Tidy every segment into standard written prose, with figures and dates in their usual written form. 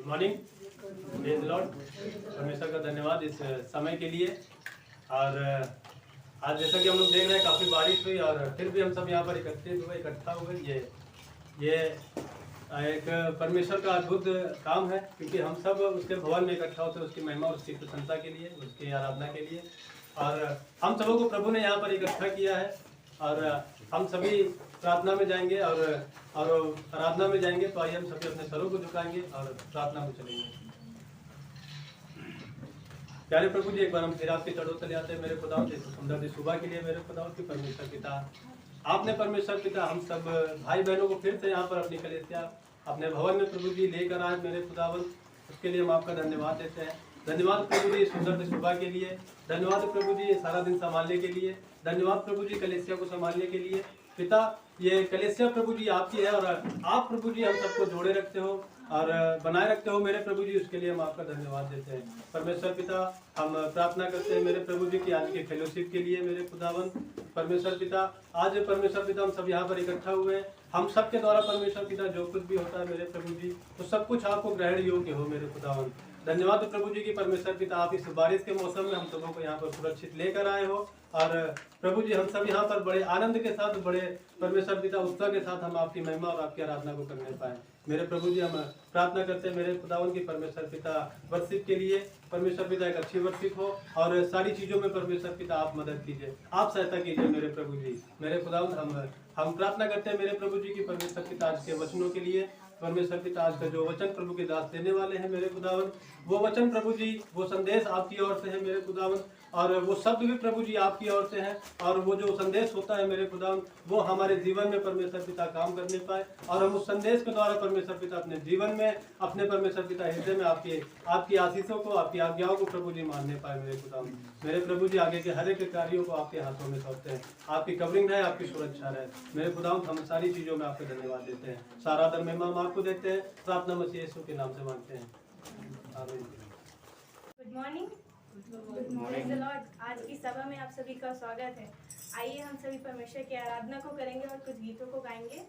Good morning, praise the Lord. परमेश्वर का धन्यवाद इस समय के लिए। और आज जैसा कि हम लोग देख रहे हैं काफ़ी बारिश हुई और फिर भी हम सब यहाँ पर इकट्ठा हुए। ये एक परमेश्वर का अद्भुत काम है, क्योंकि हम सब उसके भवन में इकट्ठा होते हैं उसकी महिमा और उसकी प्रशंसा के लिए, उसकी आराधना के लिए। और हम सबों को प्रभु ने यहाँ पर इकट्ठा किया है और हम सभी प्रार्थना में जाएंगे और आराधना में जाएंगे। तो आइए हम सभी अपने सरों को झुकाएंगे और प्रार्थना में चलेंगे। प्यारे प्रभु जी, एक बार हम फिर आपके चढ़ो तले आते हैं। मेरे खुदा इस सुंदर सुबह के लिए मेरे खुदा की परमेश्वर पिता, आपने परमेश्वर पिता हम सब भाई बहनों को फिर से यहाँ पर अपनी कलीसिया अपने भवन में प्रभु जी लेकर आए। मेरे खुदावन, उसके लिए हम आपका धन्यवाद देते हैं। धन्यवाद प्रभु जी सुंदर सुबह के लिए, धन्यवाद प्रभु जी सारा दिन संभालने के लिए, धन्यवाद प्रभु जी कलीसिया को संभालने के लिए। पिता, ये कलीसिया प्रभु जी आपकी है और आप प्रभु जी हम सबको जोड़े रखते हो और बनाए रखते हो मेरे प्रभु जी, उसके लिए हम आपका धन्यवाद देते हैं। परमेश्वर पिता, हम प्रार्थना करते हैं मेरे प्रभु जी की आज के फेलोशिप के लिए। मेरे खुदावन परमेश्वर पिता, आज परमेश्वर पिता हम सब यहाँ पर इकट्ठा हुए हैं। हम सब के द्वारा परमेश्वर पिता जो कुछ भी होता है मेरे प्रभु जी, तो सब कुछ आपको ग्रहण योग्य हो मेरे खुदावन। धन्यवाद प्रभु जी की परमेश्वर पिता, आप इस बारिश के मौसम में हम सबों को यहाँ पर सुरक्षित लेकर आए हो। और प्रभु जी हम सब यहाँ पर बड़े आनंद के साथ, बड़े परमेश्वर पिता उत्साह के साथ हम आपकी महिमा और आपकी आराधना को करने पाए। मेरे प्रभु जी, हम प्रार्थना करते हैं मेरे खुदावन की परमेश्वर पिता वर्षिप के लिए। परमेश्वर पिता एक अच्छी वर्षिप हो और सारी चीज़ों में परमेश्वर पिता आप मदद कीजिए, आप सहायता कीजिए मेरे प्रभु जी। मेरे खुदावन, हम प्रार्थना करते हैं मेरे प्रभु जी की परमेश्वर पिता आज के वचनों के लिए। परमेश्वर पिता, आज का जो वचन प्रभु के दास देने वाले हैं मेरे खुदावन, वो वचन प्रभु जी, वो संदेश आपकी ओर से है मेरे खुदावन, और वो शब्द भी प्रभु जी आपकी ओर से है। और वो जो संदेश होता है मेरे खुदावन, वो हमारे जीवन में परमेश्वर पिता काम करने पाए और हम उस संदेश के द्वारा परमेश्वर पिता अपने जीवन में, अपने परमेश्वर पिता हृदय में आपकी आशीषों को, आपकी आज्ञाओं को प्रभु जी मानने पाए मेरे खुदावन। मेरे प्रभु जी, आगे के हर एक कार्यों को आपके हाथों में सौंपते हैं। आपकी कवरिंग रहे, आपकी सुरक्षा रहे मेरे खुदावन। हम सारी चीज़ों में आपको धन्यवाद देते हैं, सारा आदर महिमा हम आपको देते हैं। प्रार्थना मसीह यीशु के नाम से मांगते हैं, आमीन। Good morning, praise the Lord. आज की सभा में आप सभी का स्वागत है। आइए हम सभी परमेश्वर की आराधना को करेंगे और कुछ गीतों को गाएंगे।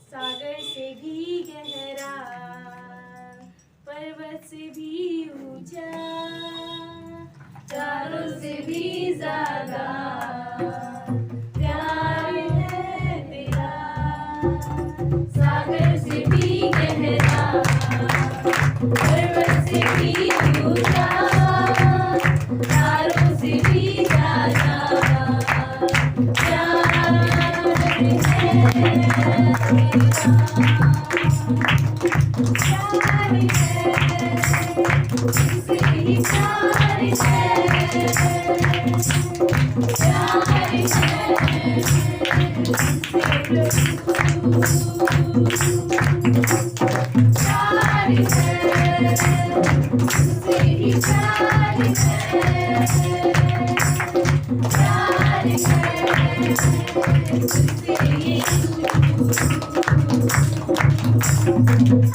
सागर से भी गहरा, पर्वत से भी ऊंचा, चारों से भी ज्यादा प्यार है तेरा। सागर से भी गहरा, पर्वत से भी ऊंचा, चारों से भी ज्यादा प्यार है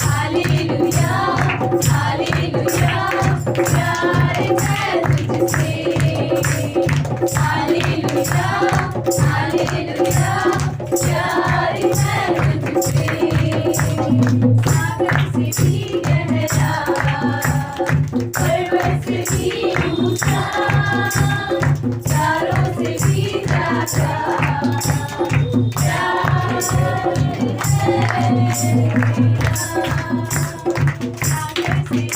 हालेलुया, हालेलुया, प्यार है तुझसे। हालेलुया, हालेलुया, प्यार है तुझसे। सागर से भी गहरा, पर्वत से भी ऊंचा, चारों से भी ज्यादा प्यार है। प्यार है तुझसे।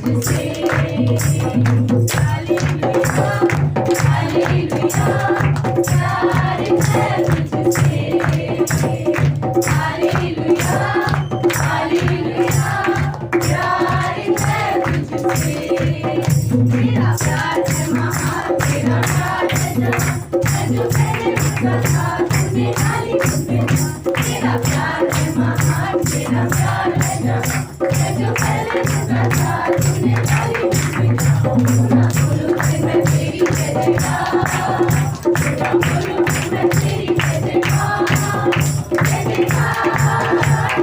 तुझसे हालेलुया हालेलुया प्यार है तुझसे हालेलुया हालेलुया प्यार है तुझसे तेरा प्यार है महान तेरा प्यार है जहाँ मैं जो पहले रुका था तूने डाली मुझमें तेरा प्यार है महान तेरा प्यार है जहाँ मैं जो पहले रुका था तूने डाली मुझमें ना बोलूं फिर मैं तेरी जय जयकार ना बोलूं फिर मैं तेरी जय जयकार जय जयकार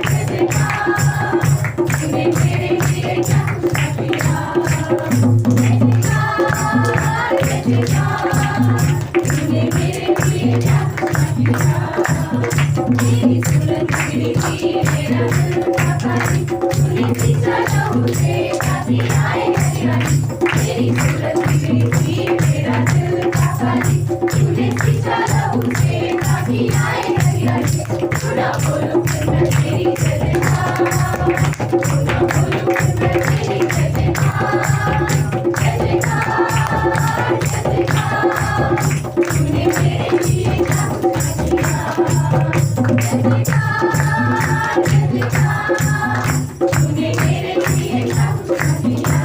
जय जयकार तूने मेरे लिए क्या कुछ किया जय जयकार जय जयकार तूने मेरे लिए क्या कुछ किया तेरी सूरत मेरी थी मेरा दिल था खाली तूने खींचा जो मुझे ताकि आए हरियाली तेरी सूरत मेरी थी मेरा दिल था खाली तूने खींचा जो मुझे ताकि आए हरियाली सुना बोलो फिर मैं तेरी जय जयकार सुना बोलो फिर मैं तेरी जय जयकार जय जयकार जय जयकार तूने मेरे लिए क्या कुछ किया जय जयकार जय जयकार तूने मेरे लिए क्या कुछ किया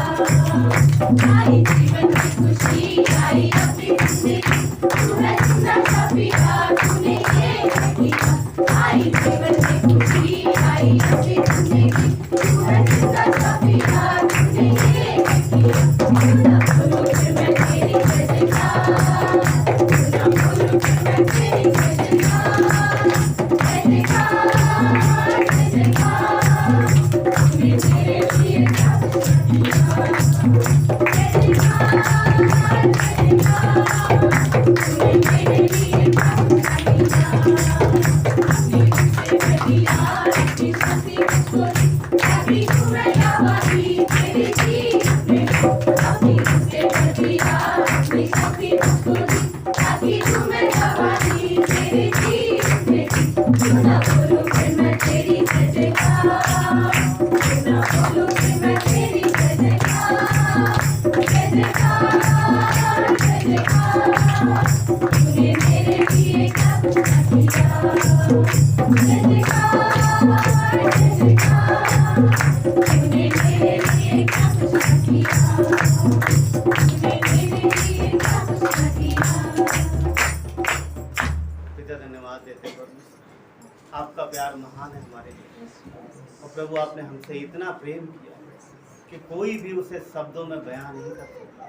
आई जीवन की खुशी आई अपनी जिंदगी तू है जिंदा सा पिया तूने ये किया आई जीवन की खुशी आई अपनी जिंदगी तू है जिंदा सा पिया तूने ये किया सुना बोलो फिर मैं तेरी जय जयकार सुना बोलो फिर मैं तेरी जय जयकार जय जयकार जय जयकार तूने मेरे लिए क्या कुछ किया जय जयकार जय जयकार तूने मेरे लिए क्या कुछ किया अपनी तुझसे बड़ी यार अपनी साथी मुझको दी ताकि तू मैं आवाज़ी तेरी जीत में अपनी तुझसे बड़ी यार अपनी साथी मुझको दी ताकि तू मैं आवाज़ी तेरी जीत में सुना बोलो फिर मैं तेरी जय जयकार सुना बोलो फिर मैं तेरी जय जयकार जय जयकार जय जयकार तूने मेरे लिए क्या कुछ किया जय जयकार जय जयकार तूने मेरे लिए क्या कुछ किया तूने मेरे लिए क्या कुछ किया पिता धन्यवाद देते हैं प्रभु आपका प्यार महान है हमारे लिए और प्रभु आपने हमसे इतना प्रेम किया कि कोई भी उसे शब्दों में बयान नहीं कर सकता।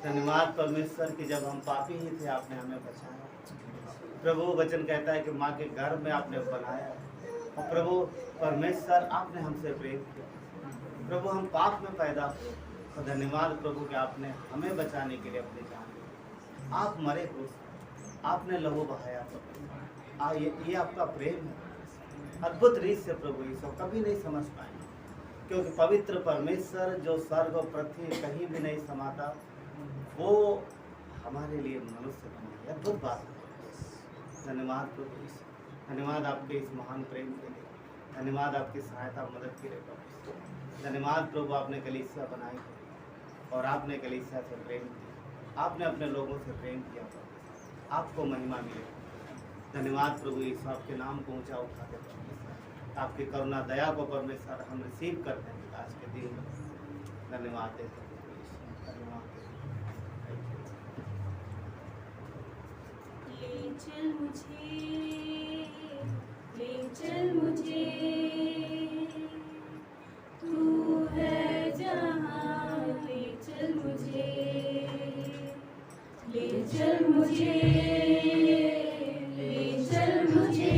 धन्यवाद परमेश्वर कि जब हम पापी ही थे आपने हमें बचाया। प्रभु वचन कहता है कि माँ के गर्भ में आपने बनाया और प्रभु परमेश्वर आपने हमसे प्रेम किया। प्रभु हम पाप में पैदा हुए और धन्यवाद प्रभु कि आपने हमें बचाने के लिए अपनी जान दी। आप मरे क्रूस पर, आपने लहू बहाया प्रभु। ये आपका प्रेम है अद्भुत रीत से प्रभु यीशु कभी नहीं समझ पाएंगे क्योंकि पवित्र परमेश्वर जो स्वर्ग और पृथ्वी कहीं भी नहीं समाता वो हमारे लिए मनुष्य बने। अद्भुत बात है। धन्यवाद प्रभु यीशु, धन्यवाद आपके इस महान प्रेम के लिए, धन्यवाद आपकी सहायता मदद के लिए प्रभु। धन्यवाद प्रभु आपने कलीसिया बनाई और आपने कलीसिया से प्रेम किया, आपने अपने लोगों से प्रेम किया प्रभु। आपको महिमा मिले। धन्यवाद प्रभु यीशु आपके नाम को ऊंचा उठाते परमेश्वर आपकी करुणा दया को परमेश्वर हम रिसीव करते हैं आज के दिन में। धन्यवाद देते हैं प्रभु यीशु, धन्यवाद देते हैं। ले चल मुझे ले चल मुझे तू है जहाँ ले चल मुझे ले चल मुझे ले चल मुझे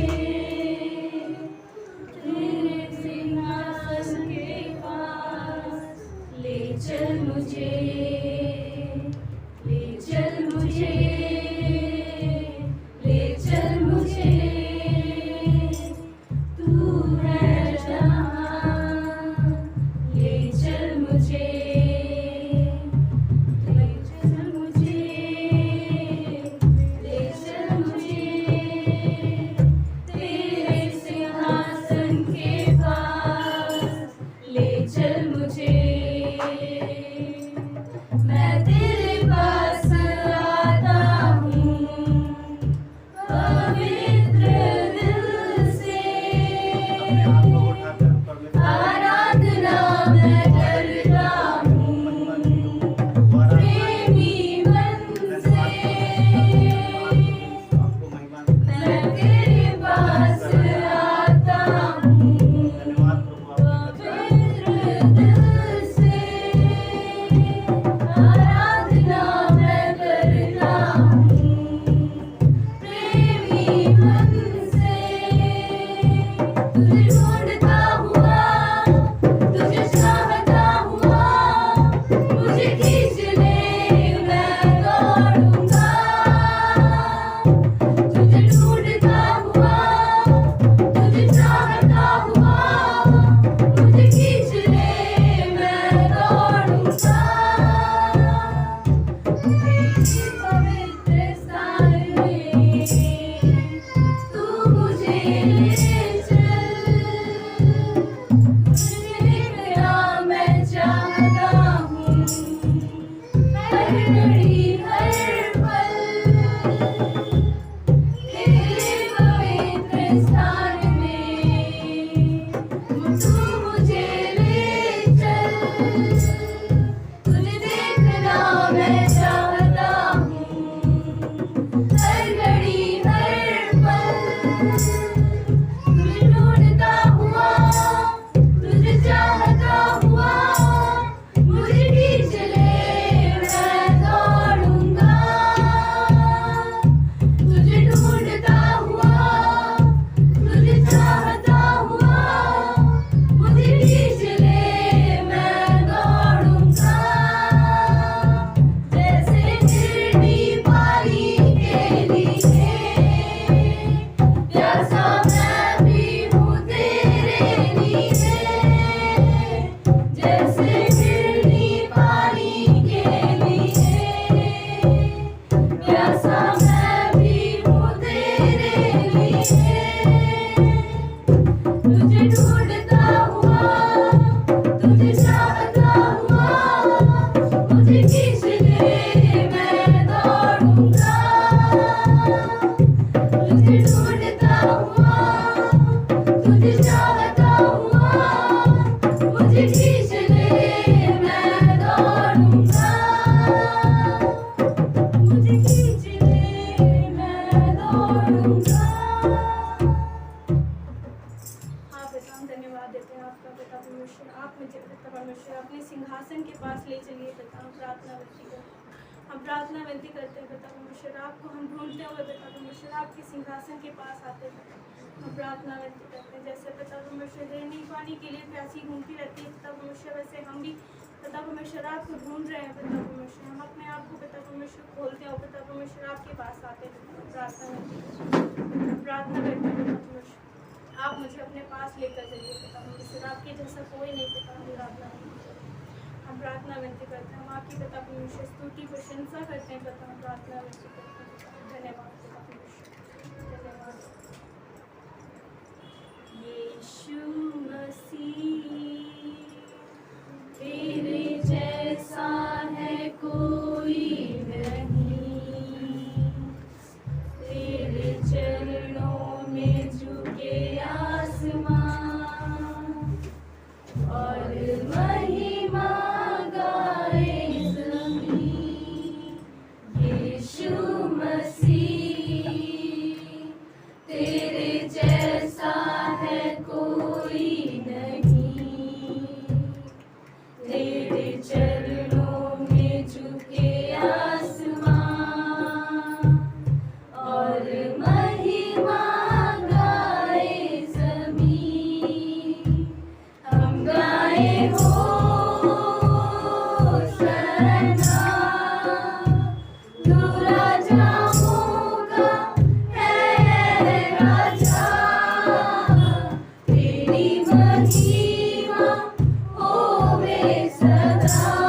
तेरे सिंहासन के पास ले चल मुझे ले चल मुझे ले चल मुझे तू है जहाँ ले चल मुझे ले चल मुझे ले चल मुझे तेरे सिंहासन के पास ले चल मुझे मैं तेरे पास आता हूँ पवित्र दिल से। अपने आप को उठाकर परमेश्वर आराधना मैं करता हूँ प्रेमी मन से। आपको महिमा मैं तेरे पास आता हूँ धन्यवाद प्रभु आपके पवित्र दिल से। आराधना मैं करता हूँ प्रेमी मन से। तुझे ढूंढता हुआ, तुझे चाहता हुआ, मुझे खींच ले मैं दौड़ूंगा। तुझे ढूंढता हुआ, तुझे चाहता हुआ, मुझे खींच ले मैं दौड़ूंगा। तेरी पवित्र स्थान में तू मुझे ले चल। तुझे देखना मैं चाहता हूँ हर घड़ी हर पल। तेरे पवित्र स्थान में तू मुझे ले चल। तुझे देखना मैं चाहता हूँ हर घड़ी हर पल। तुझे ढूंढता हुआ, तुझे चाहता हुआ, मुझे खींच ले मैं दौड़ूंगा। तुझे ढूंढता हुआ, तुझे चाहता हुआ, मुझे खींच ले मैं दौड़ूंगा। जैसे हिरनी पानी के लिए प्यासा मैं भी हूँ तेरे लिए। जैसे हिरनी पानी के लिए प्यासा मैं भी हूँ तेरे लिए। तुझे ढूंढता हुआ, तुझे चाहता हुआ, मुझे खींच ले मैं दौड़ूंगा। तुझे ढूंढता हुआ, तुझे चाहता हुआ, मुझे खींच ले मैं दौड़ूंगा। मुझे खींच ले मैं दौड़ूंगा। हाँ पिता, हम धन्यवाद देते हैं आपका पिता परमेश्वर। आप मुझे पिता परमेश्वर अपने सिंहासन के पास ले चलिए पिता। हम प्रार्थना विनती करते हैं, हम प्रार्थना विनती करते हैं पिता परमेश्वर। आपको हम ढूंढते हुए पिता परमेश्वर आपके सिंहासन के पास आते हैं। हम प्रार्थना विनती करते हैं, जैसे पिता परमेश्वर हिरनी पानी के लिए प्यासी घूमती रहती है पिता परमेश्वर, वैसे हम भी पिता परमेश्वर आपको ढूंढ रहे हैं पिता परमेश्वर। हम अपने आप को पिता परमेश्वर खोलते हैं और पिता परमेश्वर आपके पास आते हैं। प्रार्थना विनती करते हैं, प्रार्थना करते हैं पिता परमेश्वर आप मुझे अपने पास लेकर चलिए पिता परमेश्वर। आपके जैसा कोई नहीं पिता। हम प्रार्थना विनती करते हैं, हम प्रार्थना विनती करते हैं, हम आपकी पिता परमेश्वर स्तुति प्रशंसा करते हैं पिता। हम प्रार्थना विनती करते हैं पिता। धन्यवाद पिता परमेश्वर, धन्यवाद। यीशु मसीह तेरे जैसा है कोई नहीं। तेरे चरणों में झुके आसमान और महिमा गाए ज़मीं। यीशु मसीह तेरे जैसा है कोई नहीं। तेरे चरणों में झुके आसमान और महिमा गाए ज़मीं। हम गाए होशाना, तू राजाओं का है राजा। तेरी महिमा होवे सदा।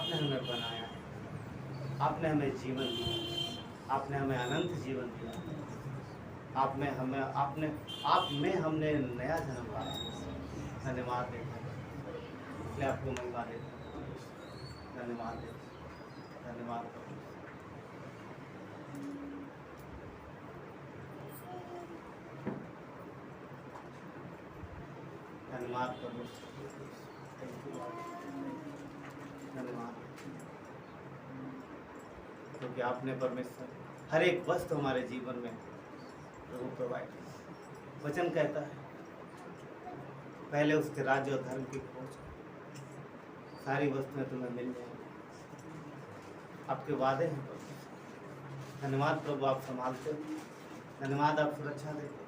आपने हमें बनाया है, आपने हमें जीवन दिया, आपने हमें अनंत जीवन दिया, आप में हमने नया जन्म पाया। धन्यवाद देते हैं, इसलिए आपको महिमा देते हैं, धन्यवाद देते हैं, धन्यवाद प्रभु। धन्यवाद प्रभु, धन्यवाद, क्योंकि आपने परमेश्वर हर एक वस्तु हमारे जीवन में प्रभु प्रोवाइड। वचन कहता है पहले उसके राज्य और धर्म की खोज, सारी वस्तुएं तुम्हें मिल जाएंगी। आपके वादे हैं प्रभु। धन्यवाद प्रभु, आप संभालते हो। धन्यवाद, आप सुरक्षा देते हो।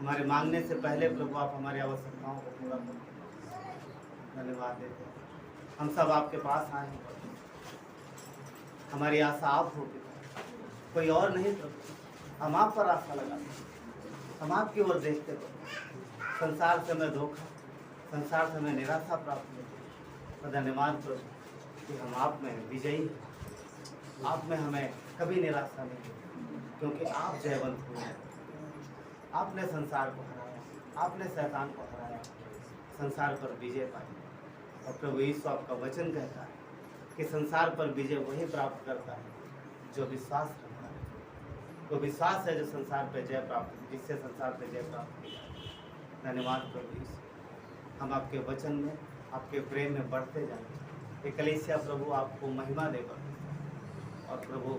हमारे मांगने से पहले प्रभु आप हमारी आवश्यकताओं को पूरा करो। धन्यवाद देते हैं। हम सब आपके पास आए हैं प्रभु। हमारी आशा आप होगी, कोई और नहीं प्रभु। हम आप पर आशा लगाते हैं, हम आपकी ओर देखते प्रभु। संसार से हमें धोखा, संसार से हमें निराशा प्राप्त होती है, तो धन्यवाद प्रभु कि हम आप में विजयी हैं। आप में हमें कभी निराशा नहीं होती, क्योंकि आप जयवंत हुए हैं। आपने संसार को हराया, आपने शैतान को हराया, संसार पर विजय पाई। और प्रभु यीशु आपका वचन कहता है कि संसार पर विजय वही प्राप्त करता है जो विश्वास रखता है। तो विश्वास है जो संसार पर जय प्राप्त, जिससे संसार पर जय प्राप्त किया। धन्यवाद प्रभु यीशु, हम आपके वचन में, आपके प्रेम में बढ़ते जाएंगे। ये कलीसिया प्रभु आपको महिमा दे परमेश्वर, और प्रभु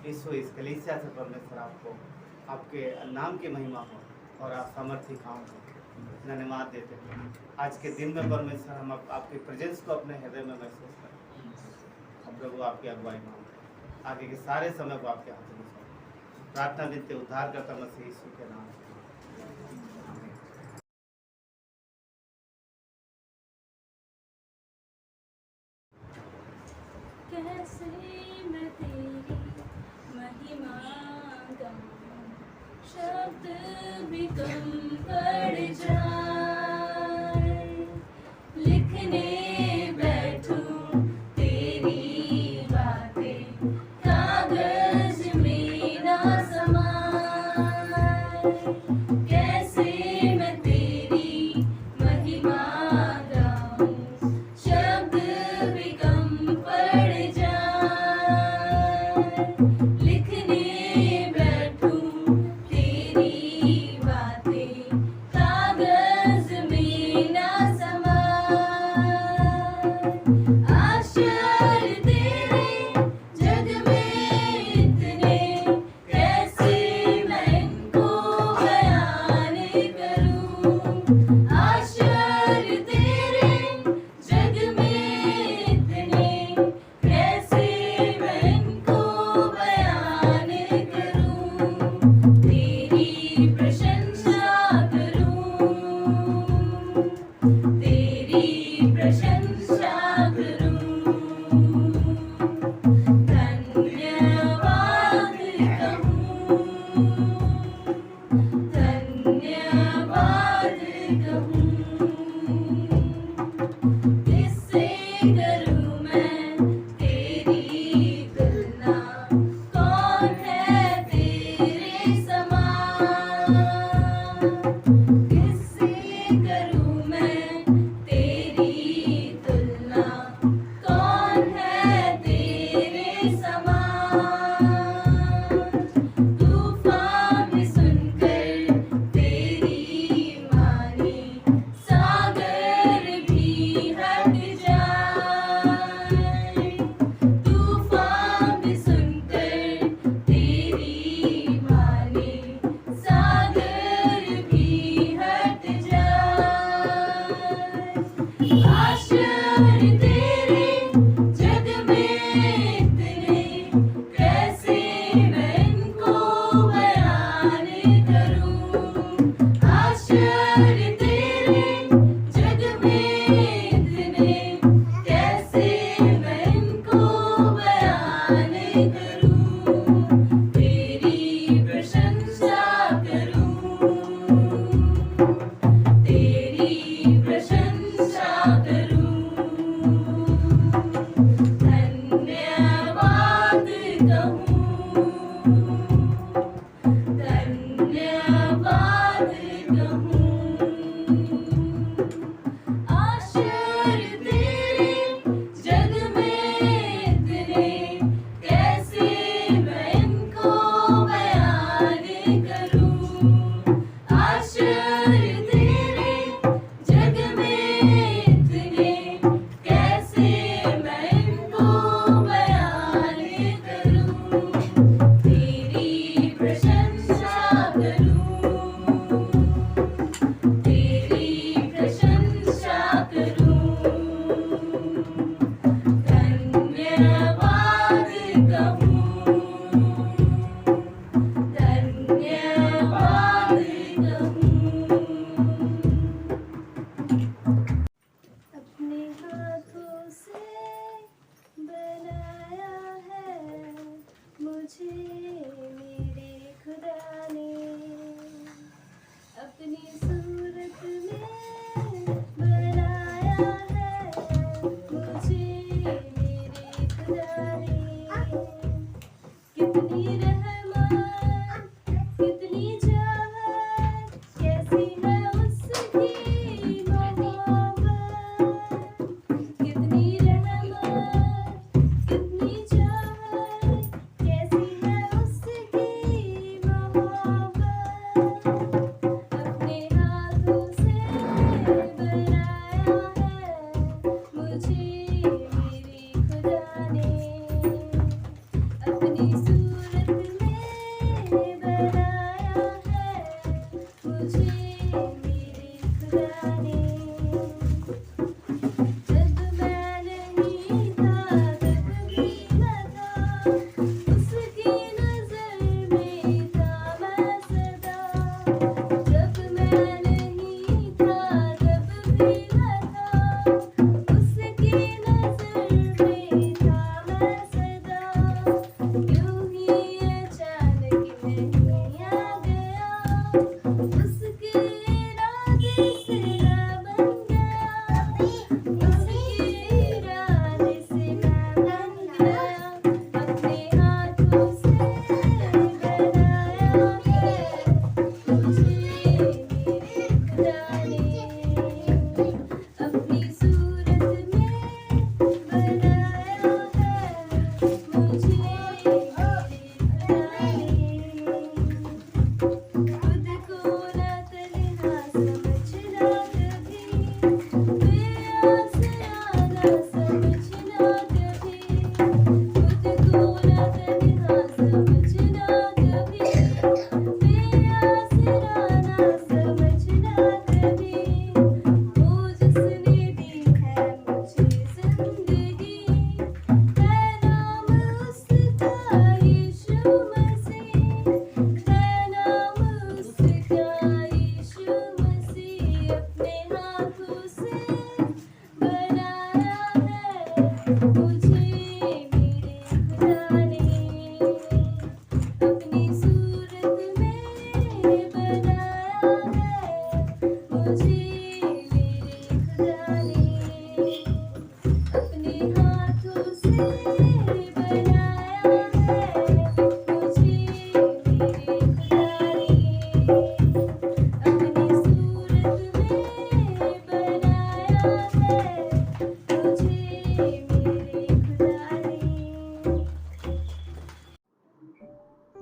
यीशु इस कलीसिया से परमेश्वर आपको आपके नाम की महिमा हो और आप सामर्थ्य काम हो। धन्यवाद देते हैं आज के दिन में परमेश्वर, हम आपके प्रेजेंस को अपने हृदय में महसूस करें। और प्रभु आपकी अगुवाई मांगते हैं, आगे के सारे समय को आपके हाथों में सौंपते। प्रार्थना देते उद्धार करता मसीह यीशु के नाम से। कैसे मैं तेरी महिमा गाऊं, शब्द भी कम पड़ जाए। लिखने बैठूं तेरी बातें, कागज में ना समाए। कैसे मैं तेरी महिमा गाऊं, शब्द भी कम पड़ जाए। लिखने बैठूं तेरी बातें, कागज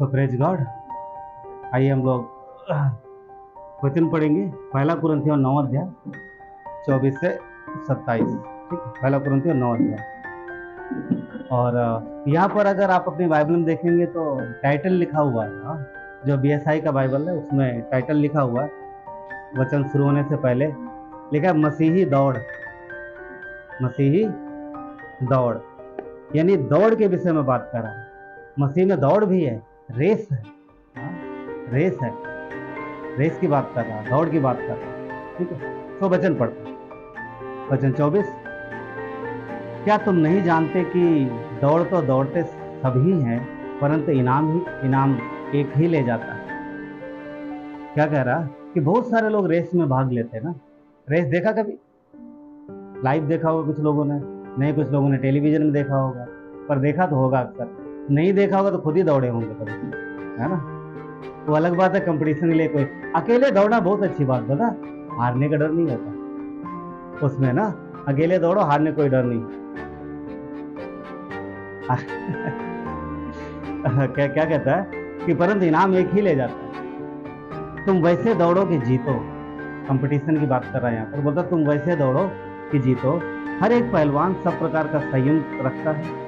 तो प्रेज गॉड। आइए हम लोग वचन पढ़ेंगे। पहला कुरिन्थियों 9 अध्याय 24 से 27। ठीक, पहला कुरिन्थियों 9 अध्याय। और यहाँ पर अगर आप अपनी बाइबल में देखेंगे तो टाइटल लिखा हुआ है। हाँ, जो BSI का बाइबल है उसमें टाइटल लिखा हुआ है, वचन शुरू होने से पहले लिखा है मसीही दौड़। मसीही दौड़ यानी दौड़ के विषय में बात कर रहा है। मसीह में दौड़ भी है, रेस है। हाँ, रेस है, रेस की बात कर रहा है, दौड़ की बात कर रहा है। ठीक है, तो वचन पढ़ते हैं। वचन 24, क्या तुम नहीं जानते कि दौड़ तो दौड़ते सभी हैं, परंतु इनाम एक ही ले जाता है। क्या कह रहा कि बहुत सारे लोग रेस में भाग लेते हैं ना। रेस देखा कभी? लाइव देखा होगा कुछ लोगों ने, नहीं कुछ लोगों ने टेलीविजन में देखा होगा, पर देखा तो होगा अक्सर। नहीं देखा होगा तो खुद ही दौड़े होंगे कभी, है ना। वो अलग बात है कंपटीशन के लिए। कोई अकेले दौड़ना बहुत अच्छी बात, पता, हारने का डर नहीं होता उसमें ना। अकेले दौड़ो, हारने कोई डर नहीं। क्या क्या कहता है कि परंतु इनाम एक ही ले जाता है। तुम वैसे दौड़ो कि जीतो। कंपटीशन की बात कर रहा है यहाँ पर। बोलता तुम वैसे दौड़ो कि जीतो। हर एक पहलवान सब प्रकार का संयम रखता है।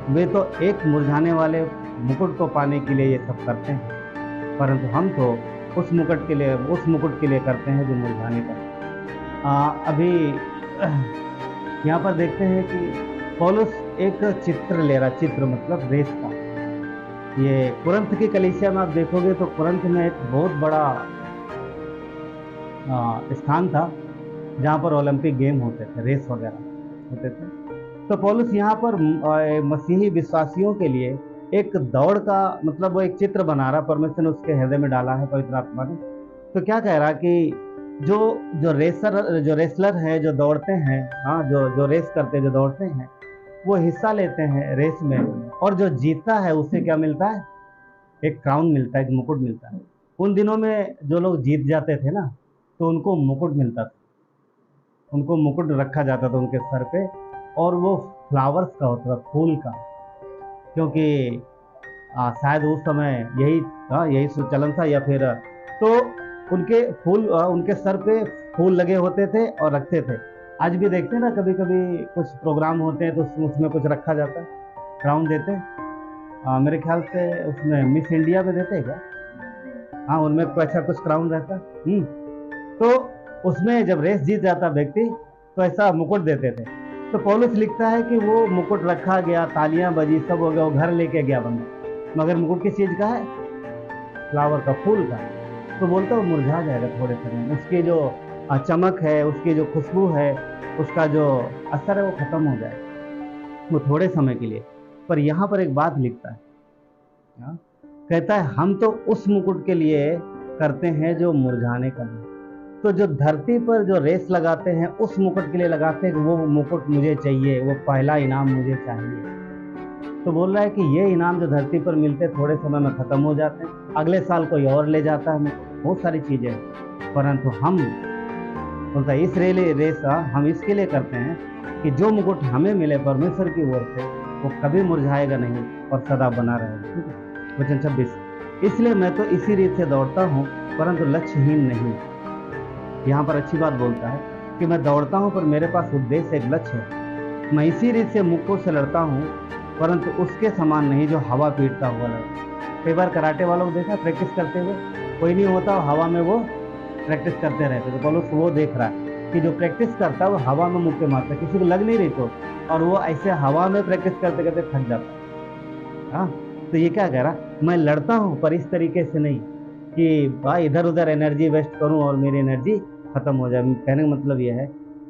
वे तो एक मुरझाने वाले मुकुट को पाने के लिए ये सब करते हैं, परंतु हम तो उस मुकुट के लिए करते हैं जो मुरझाने का। अभी यहाँ पर देखते हैं कि पौलुस एक चित्र ले रहा। चित्र मतलब रेस का। ये कुरिन्थ की कलीसिया में आप देखोगे तो कुरिन्थ में एक बहुत बड़ा स्थान था जहाँ पर ओलंपिक गेम होते थे, रेस वगैरह होते थे। तो पौलुस यहाँ पर मसीही विश्वासियों के लिए एक दौड़ का मतलब वो एक चित्र बना रहा। परमेश्वर ने उसके हृदय में डाला है, पवित्र आत्मा ने। तो क्या कह रहा कि जो रेसलर है, जो दौड़ते हैं, हाँ, जो रेस करते हैं, जो दौड़ते हैं, वो हिस्सा लेते हैं रेस में, और जो जीतता है उससे क्या मिलता है? एक क्राउन मिलता है, एक मुकुट मिलता है। उन दिनों में जो लोग जीत जाते थे ना, तो उनको मुकुट मिलता था, उनको मुकुट रखा जाता था उनके सर पे, और वो फ्लावर्स का होता था, फूल का, क्योंकि शायद उस समय यही चलन था, या फिर तो उनके फूल उनके सर पे फूल लगे होते थे और रखते थे। आज भी देखते हैं ना, कभी कभी कुछ प्रोग्राम होते हैं तो उसमें कुछ रखा जाता है, क्राउन देते हैं। मेरे ख्याल से उसमें मिस इंडिया में देते हैं क्या? हाँ, उनमें अच्छा कुछ क्राउन रहता है। तो उसमें जब रेस जीत जाता व्यक्ति तो ऐसा मुकुट देते थे। तो पौलुस लिखता है कि वो मुकुट रखा गया, तालियां बजी, सब हो गया, वो घर लेके गया बंदा, मगर मुकुट किस चीज़ का है? फ्लावर का, फूल का। तो बोलता वो मुरझा जाएगा थोड़े समय में, उसकी जो चमक है, उसकी जो खुशबू है, उसका जो असर है वो खत्म हो जाएगा, वो थोड़े समय के लिए। पर यहाँ पर एक बात लिखता है, कहता है हम तो उस मुकुट के लिए करते हैं जो मुरझाने का है। तो जो धरती पर जो रेस लगाते हैं उस मुकुट के लिए लगाते हैं कि वो मुकुट मुझे चाहिए, वो पहला इनाम मुझे चाहिए। तो बोल रहा है कि ये इनाम जो धरती पर मिलते थोड़े समय में खत्म हो जाते हैं, अगले साल कोई और ले जाता है, बहुत सारी चीजें हैं। परंतु हम बोलता है इस रेस हम इसके लिए करते हैं कि जो मुकुट हमें मिले परमेश्वर की ओर से, वो कभी मुरझाएगा नहीं और सदा बना रहेगा। ठीक है, वचन 26, इसलिए मैं तो इसी रीत से दौड़ता हूँ, परंतु लक्ष्यहीन नहीं। यहाँ पर अच्छी बात बोलता है कि मैं दौड़ता हूँ पर मेरे पास उद्देश्य, एक लक्ष्य है। मैं इसी रीत से मुक्कों से लड़ता हूँ, परंतु उसके समान नहीं जो हवा पीटता हुआ लड़ता। कई बार कराटे वालों को देखा प्रैक्टिस करते हुए, कोई नहीं होता, हवा में वो प्रैक्टिस करते रहते। तो पौलुस वो देख रहा है कि जो प्रैक्टिस करता है वो हवा में मुक्के मारता है, किसी को लग नहीं रही तो, और वो ऐसे हवा में प्रैक्टिस करते करते थक जाता है। हाँ, तो ये क्या कह रहा, मैं लड़ता हूँ पर इस तरीके से नहीं कि भाई इधर उधर एनर्जी वेस्ट करूँ और मेरी एनर्जी खत्म हो जाए। कहने का मतलब यह है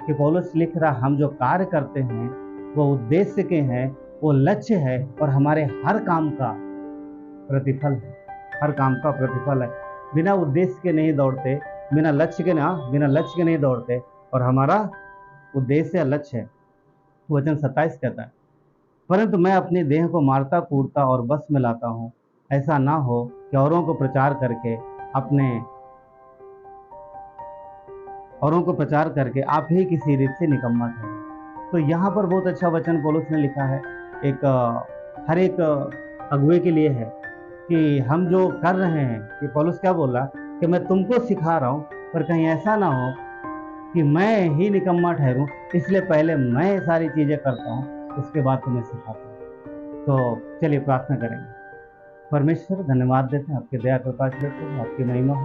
कि पौलुस लिख रहा, हम जो कार्य करते हैं वो उद्देश्य के हैं, वो लक्ष्य है, और हमारे हर काम का प्रतिफल है, हर काम का प्रतिफल है। बिना उद्देश्य के नहीं दौड़ते, बिना लक्ष्य के नहीं दौड़ते, और हमारा उद्देश्य लक्ष्य है। वचन 27 कहता है, परंतु मैं अपनी देह को मारता कूटता और बस में लाता हूँ, ऐसा ना हो कि औरों को प्रचार करके आप ही किसी रीत से निकम्मा ठहरे। तो यहाँ पर बहुत अच्छा वचन पौलुस ने लिखा है, हर एक अगुवे के लिए है कि हम जो कर रहे हैं, कि पौलुस क्या बोला कि मैं तुमको सिखा रहा हूँ, पर कहीं ऐसा ना हो कि मैं ही निकम्मा ठहरूं, इसलिए पहले मैं सारी चीज़ें करता हूँ, उसके बाद तुम्हें सिखाता हूँ। तो चलिए प्रार्थना करेंगे। परमेश्वर धन्यवाद देते हैं, आपके दया कृपा के लिए, आपकी महिमा हो।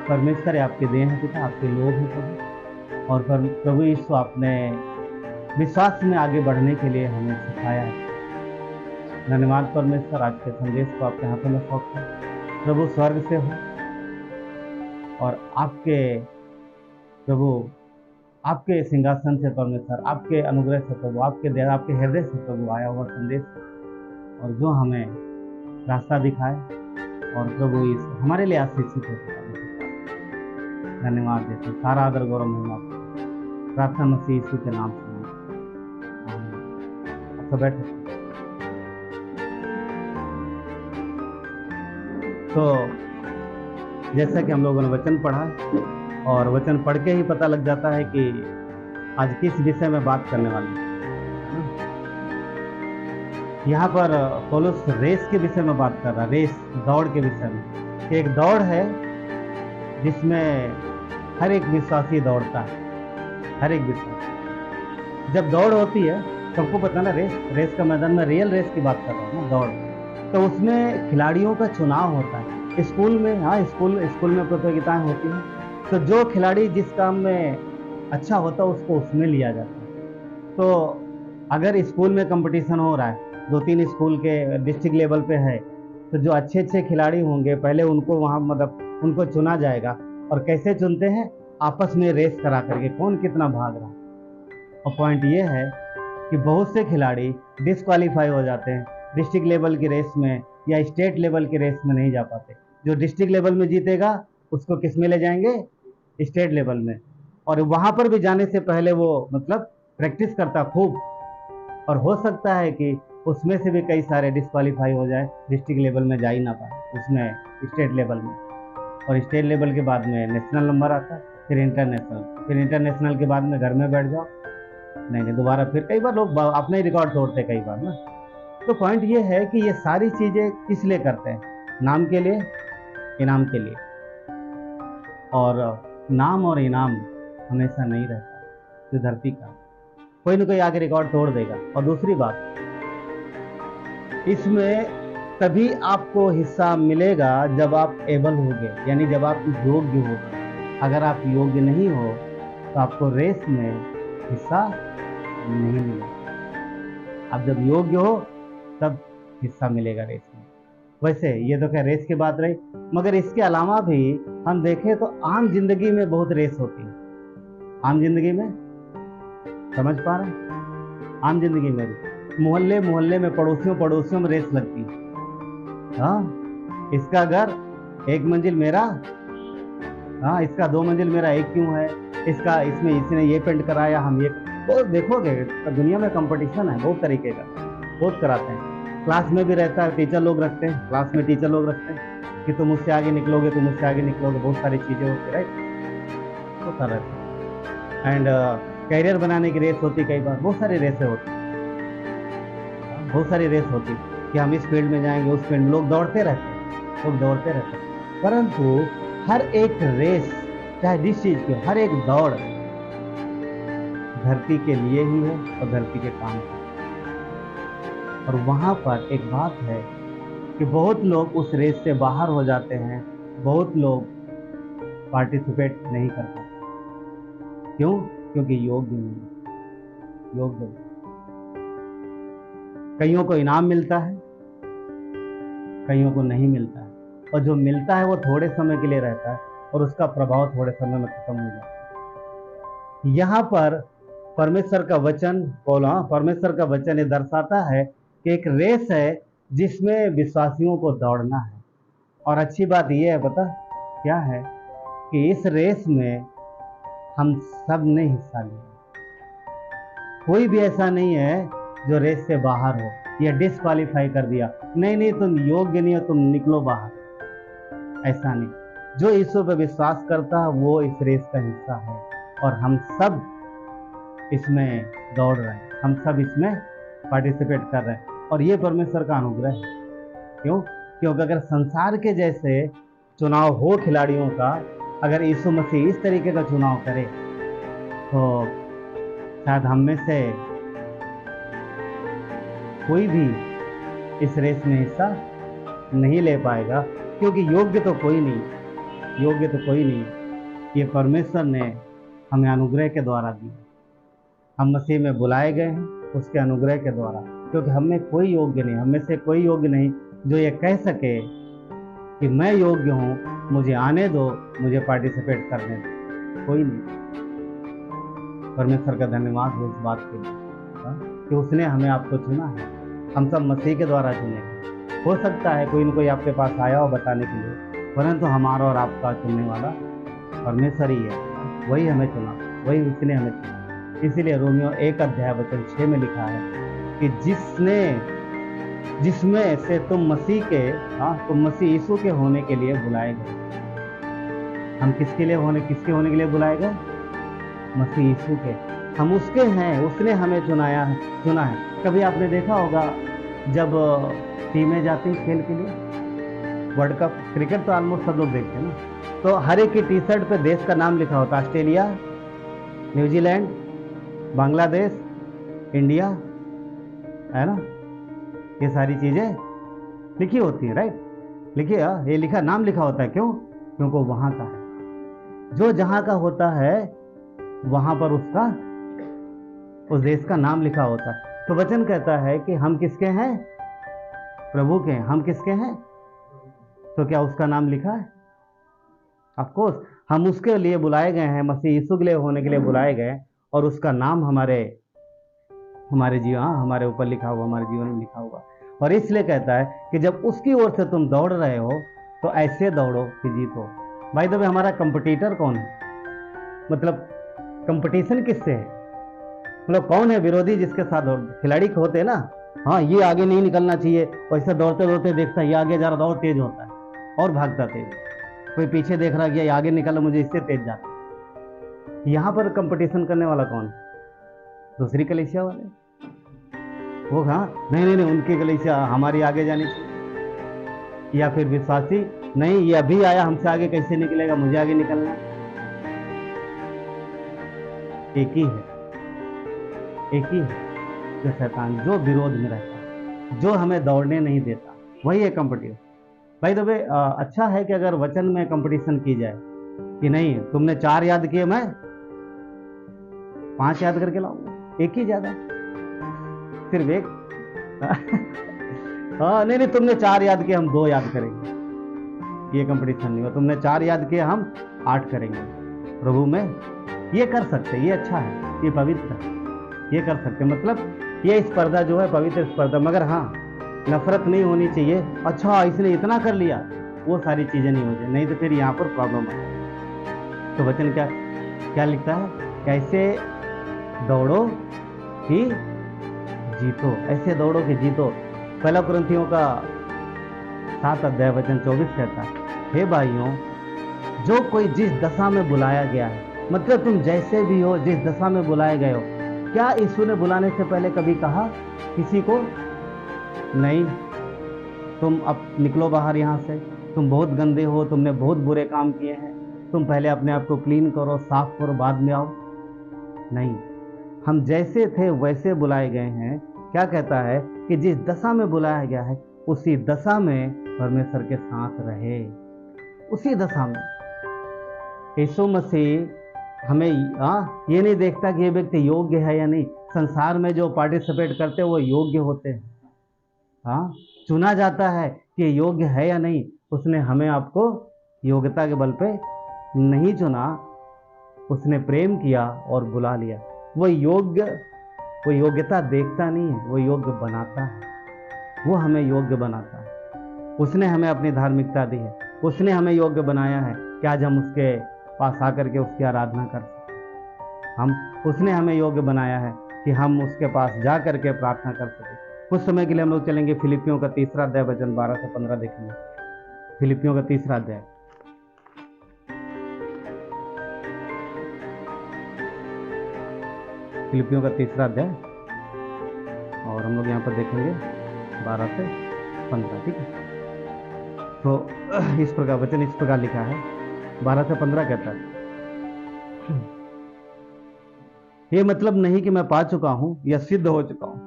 परमेश्वर आपके देह हैं पिता, आपके लोग हैं प्रभु, और प्रभु यीशु आपने विश्वास में आगे बढ़ने के लिए हमें सिखाया है। धन्यवाद परमेश्वर, आज के संदेश को आपके हाथों में सौंपते हैं। प्रभु स्वर्ग से हो और आपके प्रभु आपके सिंहासन से परमेश्वर, आपके अनुग्रह से प्रभु, आपके हृदय से प्रभु आया हुआ संदेश, और जो हमें रास्ता दिखाए और प्रभु इस हमारे लिए आशीषित हो। धन्यवाद देते, सारा आदर गौरव महिमा प्रार्थना मसीह यीशु के नाम से। आमीन। तो बैठो। तो जैसा कि हम लोगों ने वचन पढ़ा, और वचन पढ़ के ही पता लग जाता है कि आज किस विषय में बात करने वाले हैं। यहाँ पर पौलुस रेस के विषय में बात कर रहा है, रेस दौड़ के विषय में। एक दौड़ है जिसमें हर एक विश्वासी दौड़ता है, हर एक विश्वासी। जब दौड़ होती है, सबको पता ना, रेस का मैदान में रियल रेस की बात कर रहा हूँ ना, दौड़, तो उसमें खिलाड़ियों का चुनाव होता है। स्कूल में, हाँ, स्कूल में प्रतियोगिताएं होती हैं, तो जो खिलाड़ी जिस काम में अच्छा होता है उसको उसमें लिया जाता है। तो अगर स्कूल में कंपटीशन हो रहा है, 2-3 स्कूल के डिस्ट्रिक्ट लेवल पे है, तो जो अच्छे खिलाड़ी होंगे पहले उनको वहाँ मतलब उनको चुना जाएगा। और कैसे चुनते हैं? आपस में रेस करा करके, कौन कितना भाग रहा। और पॉइंट ये है कि बहुत से खिलाड़ी डिस्क्वालीफाई हो जाते हैं, डिस्ट्रिक्ट लेवल की रेस में या स्टेट लेवल की रेस में नहीं जा पाते। जो डिस्ट्रिक्ट लेवल में जीतेगा उसको किस में ले जाएंगे? स्टेट लेवल में। और वहाँ पर भी जाने से पहले वो मतलब प्रैक्टिस करता खूब, और हो सकता है कि उसमें से भी कई सारे डिस्क्वालीफाई हो जाए, डिस्ट्रिक्ट लेवल में जा ही ना पाए, उसमें स्टेट लेवल में। और स्टेट लेवल के बाद में नेशनल नंबर आता है, फिर इंटरनेशनल के बाद में घर में बैठ जाओ, नहीं दोबारा फिर कई बार लोग अपने ही रिकॉर्ड तोड़ते कई बार ना। तो पॉइंट ये है कि ये सारी चीज़ें किस लिए करते हैं? नाम के लिए, इनाम के लिए। और नाम और इनाम हमेशा नहीं रहता, जो धरती का कोई न कोई आगे रिकॉर्ड तोड़ देगा। और दूसरी बात, इसमें तभी आपको हिस्सा मिलेगा जब आप एबल होगे, यानी जब आप योग्य हो। अगर आप योग्य नहीं हो तो आपको रेस में हिस्सा नहीं मिलेगा। आप जब योग्य हो तब हिस्सा मिलेगा रेस में। वैसे ये तो क्या रेस की बात रही, मगर इसके अलावा भी हम देखें तो आम जिंदगी में बहुत रेस होती है। आम जिंदगी में, समझ पा रहे हैं? आम जिंदगी में भी मोहल्ले में पड़ोसियों में रेस लगती है। हाँ, इसका घर 1 मंजिल मेरा, हाँ इसका 2 मंजिल मेरा, एक क्यों है, इसमें इसने ये पेंट कराया, हम ये। तो देखोगे दुनिया में कंपटीशन है बहुत तरीके का, बहुत कराते हैं। क्लास में भी रहता है, टीचर लोग रखते हैं, क्लास में टीचर लोग रखते हैं कि तुम मुझसे आगे निकलोगे, तुम मुझसे आगे निकलोगे, बहुत सारी चीज़ें होती, राइट। होता रहता है। एंड कैरियर बनाने की रेस होती, कई बार बहुत सारी रेसें होती, बहुत सारी रेस होती कि हम इस फील्ड में जाएंगे, उस फील्ड में। लोग दौड़ते रहते हैं, परंतु हर एक रेस, चाहे जिस चीज़ की, हर एक दौड़ धरती के लिए ही है और धरती के काम है। और वहाँ पर एक बात है कि बहुत लोग उस रेस से बाहर हो जाते हैं, बहुत लोग पार्टिसिपेट नहीं कर पाते। क्यों? क्योंकि योग्य नहीं, योग्य नहीं। कईयों को इनाम मिलता है, कईयों को नहीं मिलता है, और जो मिलता है वो थोड़े समय के लिए रहता है और उसका प्रभाव थोड़े समय में खत्म हो जाता है। यहाँ पर परमेश्वर का वचन ये दर्शाता है कि एक रेस है जिसमें विश्वासियों को दौड़ना है। और अच्छी बात यह है, पता क्या है, कि इस रेस में हम सब ने हिस्सा लिया। कोई भी ऐसा नहीं है जो रेस से बाहर हो या डिस्क्वालीफाई कर दिया, नहीं तुम योग्य नहीं हो, तुम निकलो बाहर, ऐसा नहीं। जो यीशु पर विश्वास करता है वो इस रेस का हिस्सा है, और हम सब इसमें दौड़ रहे हैं, हम सब इसमें पार्टिसिपेट कर रहे हैं। और ये परमेश्वर का अनुग्रह है। क्यों? क्योंकि अगर संसार के जैसे चुनाव हो खिलाड़ियों का, अगर यीशु मसीह इस तरीके का चुनाव करे तो शायद हम में से कोई भी इस रेस में हिस्सा नहीं ले पाएगा, क्योंकि योग्य तो कोई नहीं, योग्य तो कोई नहीं। ये परमेश्वर ने हमें अनुग्रह के द्वारा दी, हम मसीह में बुलाए गए हैं उसके अनुग्रह के द्वारा, क्योंकि हम में कोई योग्य नहीं, हम में से कोई योग्य नहीं जो ये कह सके कि मैं योग्य हूँ, मुझे आने दो, मुझे पार्टिसिपेट करने दो, कोई नहीं। परमेश्वर का धन्यवाद हो इस बात के लिए कि उसने हमें आपको चुना है, हम सब मसीह के द्वारा चुने। हो सकता है कोई न कोई आपके पास आया हो बताने के लिए, परंतु हमारा और आपका चुनने वाला परमेश्वर ही है, वही हमें चुना, वही उसने हमें चुना। इसीलिए रोमियो 1:6 में लिखा है कि जिसमें से तुम मसीह के तुम मसीह यीशु के होने के लिए बुलाए गए। हम किसके होने के लिए बुलाए गए? मसीह यीशु के, हम उसके हैं, उसने हमें चुना है। कभी आपने देखा होगा जब टीमें जाती खेल के लिए, वर्ल्ड कप क्रिकेट तो ऑलमोस्ट सब लोग देखते हैं ना, तो हर एक की टी शर्ट पे देश का नाम लिखा होता है, ऑस्ट्रेलिया, न्यूजीलैंड, बांग्लादेश, इंडिया, है ना, ये सारी चीजें लिखी होती है, राइट? लिखिए, ये नाम लिखा होता है, क्यों? क्योंकि वहां का है, जो जहां का होता है वहां पर उस देश का नाम लिखा होता है। तो वचन कहता है कि हम किसके हैं? प्रभु के हैं। हम किसके हैं? तो क्या उसका नाम लिखा है? ऑफ कोर्स, हम उसके लिए बुलाए गए हैं, मसीह यीशु के लिए होने के लिए बुलाए गए, और उसका नाम हमारे ऊपर लिखा हुआ, हमारे जीवन में लिखा हुआ। और इसलिए कहता है कि जब उसकी ओर से तुम दौड़ रहे हो तो ऐसे दौड़ो कि जीतो। भाई द वे, हमारा कंपटीटर कौन है? मतलब कंपटीशन किससे है? मतलब कौन है विरोधी जिसके साथ दौड़? खिलाड़ी होते हैं ना, हाँ ये आगे नहीं निकलना चाहिए, वैसे दौड़ते दौड़ते देखता है ये आगे जा रहा, दौड़ तेज होता है और भागता तेज। कोई पीछे देख रहा है कि ये आगे निकला, मुझे इससे तेज जाता। यहाँ पर कंपटीशन करने वाला कौन है? दूसरी कलीसिया वाले, वो नहीं, उनकी कलीसिया हमारी आगे जानी चाहिए। या फिर विश्वासी, नहीं ये अभी आया, हमसे आगे कैसे निकलेगा, मुझे आगे निकलना। एक ही है जो शैतान, जो विरोध में रहता है, जो हमें दौड़ने नहीं देता, वही है कंपटीशन। भाई तो अच्छा है कि अगर वचन में कंपटीशन की जाए कि नहीं तुमने 4 याद किए, मैं 5 याद करके लाऊंगा, एक ही ज्यादा, सिर्फ एक। नहीं तुमने 4 याद किए, हम 2 याद करेंगे, ये कंपटीशन नहीं हुआ। तुमने 4 याद किए, हम 8 करेंगे। प्रभु में ये कर सकते, ये अच्छा है, ये पवित्र है, ये कर सकते। मतलब ये स्पर्धा जो है पवित्र स्पर्धा, मगर हाँ नफरत नहीं होनी चाहिए। अच्छा इसने इतना कर लिया, वो सारी चीजें नहीं हो जाए, नहीं तो फिर यहाँ पर प्रॉब्लम है। तो वचन क्या लिखता है? कैसे दौड़ो कि जीतो, ऐसे दौड़ो कि जीतो। 1 कुरिन्थियों का 7:24 कहता है, हे भाइयों, जो कोई जिस दशा में बुलाया गया है, मतलब तुम जैसे भी हो, जिस दशा में बुलाए गए हो। क्या यीशु ने बुलाने से पहले कभी कहा किसी को नहीं तुम अब निकलो बाहर यहाँ से, तुम बहुत गंदे हो, तुमने बहुत बुरे काम किए हैं, तुम पहले अपने आप को क्लीन करो, साफ करो, बाद में आओ? नहीं, हम जैसे थे वैसे बुलाए गए हैं। क्या कहता है कि जिस दशा में बुलाया गया है उसी दशा में परमेश्वर के साथ रहे, उसी दशा में। यीशु मसीह हमें ये नहीं देखता कि ये व्यक्ति योग्य है या नहीं। संसार में जो पार्टिसिपेट करते हैं वो योग्य होते हैं, चुना जाता है कि योग्य है या नहीं। उसने हमें आपको योग्यता के बल पे नहीं चुना, उसने प्रेम किया और बुला लिया। वो योग्यता देखता नहीं है, वो योग्य बनाता है, वो हमें योग्य बनाता है। उसने हमें अपनी धार्मिकता दी है, उसने हमें योग्य बनाया है कि आज हम उसके पास आकर के उसकी आराधना कर सकें। उसने हमें योग्य बनाया है कि हम उसके पास जा करके प्रार्थना कर सकें। कुछ समय के लिए हम लोग चलेंगे फिलिपियों का 3 अध्याय वचन 12 से 15 देखेंगे। फिलिपियों का 3 अध्याय, फिलिपियों का 3 अध्याय, और हम लोग यहाँ पर देखेंगे 12 से 15, ठीक है। तो इस प्रकार वचन इस प्रकार लिखा है, 12 से 15 कहता है, ये मतलब नहीं कि मैं पा चुका हूं या सिद्ध हो चुका हूं,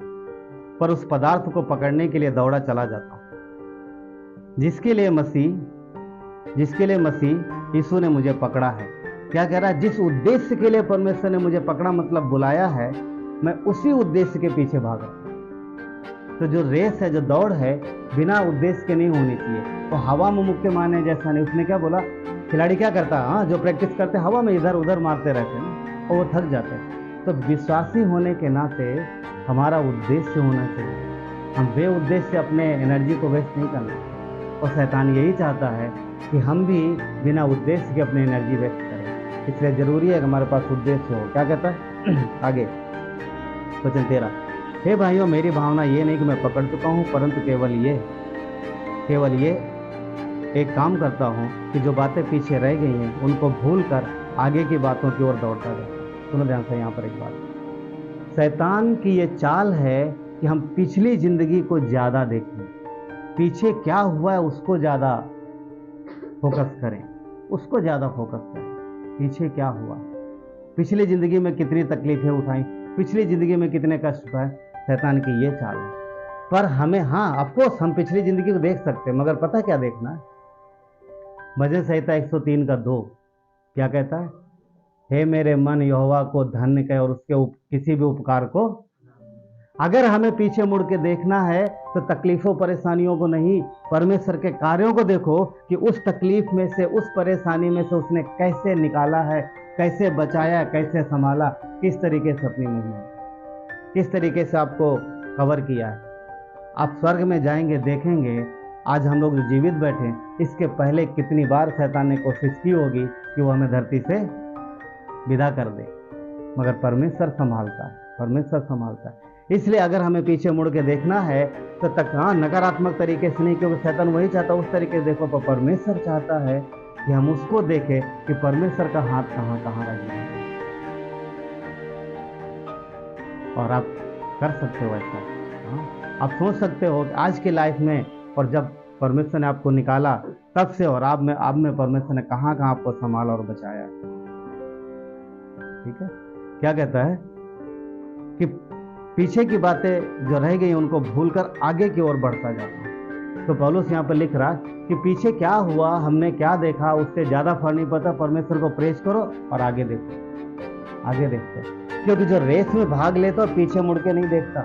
पर उस पदार्थ को पकड़ने के लिए दौड़ा चला जाता हूं जिसके लिए मसीह यीशु ने मुझे पकड़ा है। क्या कह रहा है? जिस उद्देश्य के लिए परमेश्वर ने मुझे पकड़ा, मतलब बुलाया है, मैं उसी उद्देश्य के पीछे भाग रहा हूं। तो जो रेस है, जो दौड़ है, बिना उद्देश्य के नहीं होनी चाहिए। तो हवा में मुक्के मारने जैसा नहीं। उसने क्या बोला, खिलाड़ी क्या करता है, हाँ, जो प्रैक्टिस करते हवा में इधर उधर मारते रहते हैं और वो थक जाते हैं। तो विश्वासी होने के नाते हमारा उद्देश्य होना चाहिए। हम बे उद्देश्य अपने एनर्जी को वेस्ट नहीं करना। और शैतान यही चाहता है कि हम भी बिना उद्देश्य के अपनी एनर्जी वेस्ट करें। इसलिए जरूरी है कि हमारे पास उद्देश्य हो। क्या कहता है आगे वचन 13, हे भाइयों, मेरी भावना ये नहीं कि मैं पकड़ चुका हूँ, परंतु केवल ये एक काम करता हूँ कि जो बातें पीछे रह गई हैं उनको भूल कर आगे की बातों की ओर दौड़ता जाता हूँ। सुनो ध्यान से, यहाँ पर एक बात, शैतान की ये चाल है कि हम पिछली जिंदगी को ज़्यादा देखें, पीछे क्या हुआ है उसको ज़्यादा फोकस करें, पीछे क्या हुआ, पिछली ज़िंदगी में कितनी तकलीफ़ें उठाई, पिछली ज़िंदगी में कितने कष्ट पाए। शैतान की ये चाल है। पर हमें, हाँ, ऑफकोर्स हम पिछली ज़िंदगी को देख सकते हैं, मगर पता क्या देखना है? भजन संहिता 103 का 2 क्या कहता है? हे मेरे मन, यहोवा को धन्य कहे और उसके किसी भी उपकार को। अगर हमें पीछे मुड़ के देखना है तो तकलीफों परेशानियों को नहीं, परमेश्वर के कार्यों को देखो कि उस तकलीफ में से, उस परेशानी में से उसने कैसे निकाला है, कैसे बचाया, कैसे संभाला, किस तरीके से अपनी महिमा, किस तरीके से आपको कवर किया है। आप स्वर्ग में जाएंगे, देखेंगे आज हम लोग जो जीवित बैठे, इसके पहले कितनी बार शैतान ने कोशिश की होगी कि वो हमें धरती से विदा कर दे, मगर परमेश्वर संभालता है। इसलिए अगर हमें पीछे मुड़ के देखना है तो हाँ, नकारात्मक तरीके से नहीं, क्योंकि शैतान वही चाहता है उस तरीके से देखो, पर परमेश्वर चाहता है कि हम उसको देखें कि परमेश्वर का हाथ कहाँ कहाँ रह गया है। और आप कर सकते हो ऐसा। हाँ, आप सोच सकते हो कि आज की लाइफ में, और जब परमेश्वर ने आपको निकाला तब से और आप में परमेश्वर ने कहाँ कहाँ आपको संभाला और बचाया। ठीक है, क्या कहता है कि पीछे की बातें जो रह गई उनको भूलकर आगे की ओर बढ़ता जाता हूँ। तो पौलुस यहाँ पर लिख रहा है कि पीछे क्या हुआ, हमने क्या देखा, उससे ज़्यादा फर्क नहीं पड़ता। परमेश्वर को प्रेस करो और आगे देखते। क्योंकि जो रेस में भाग लेता और पीछे मुड़ के नहीं देखता,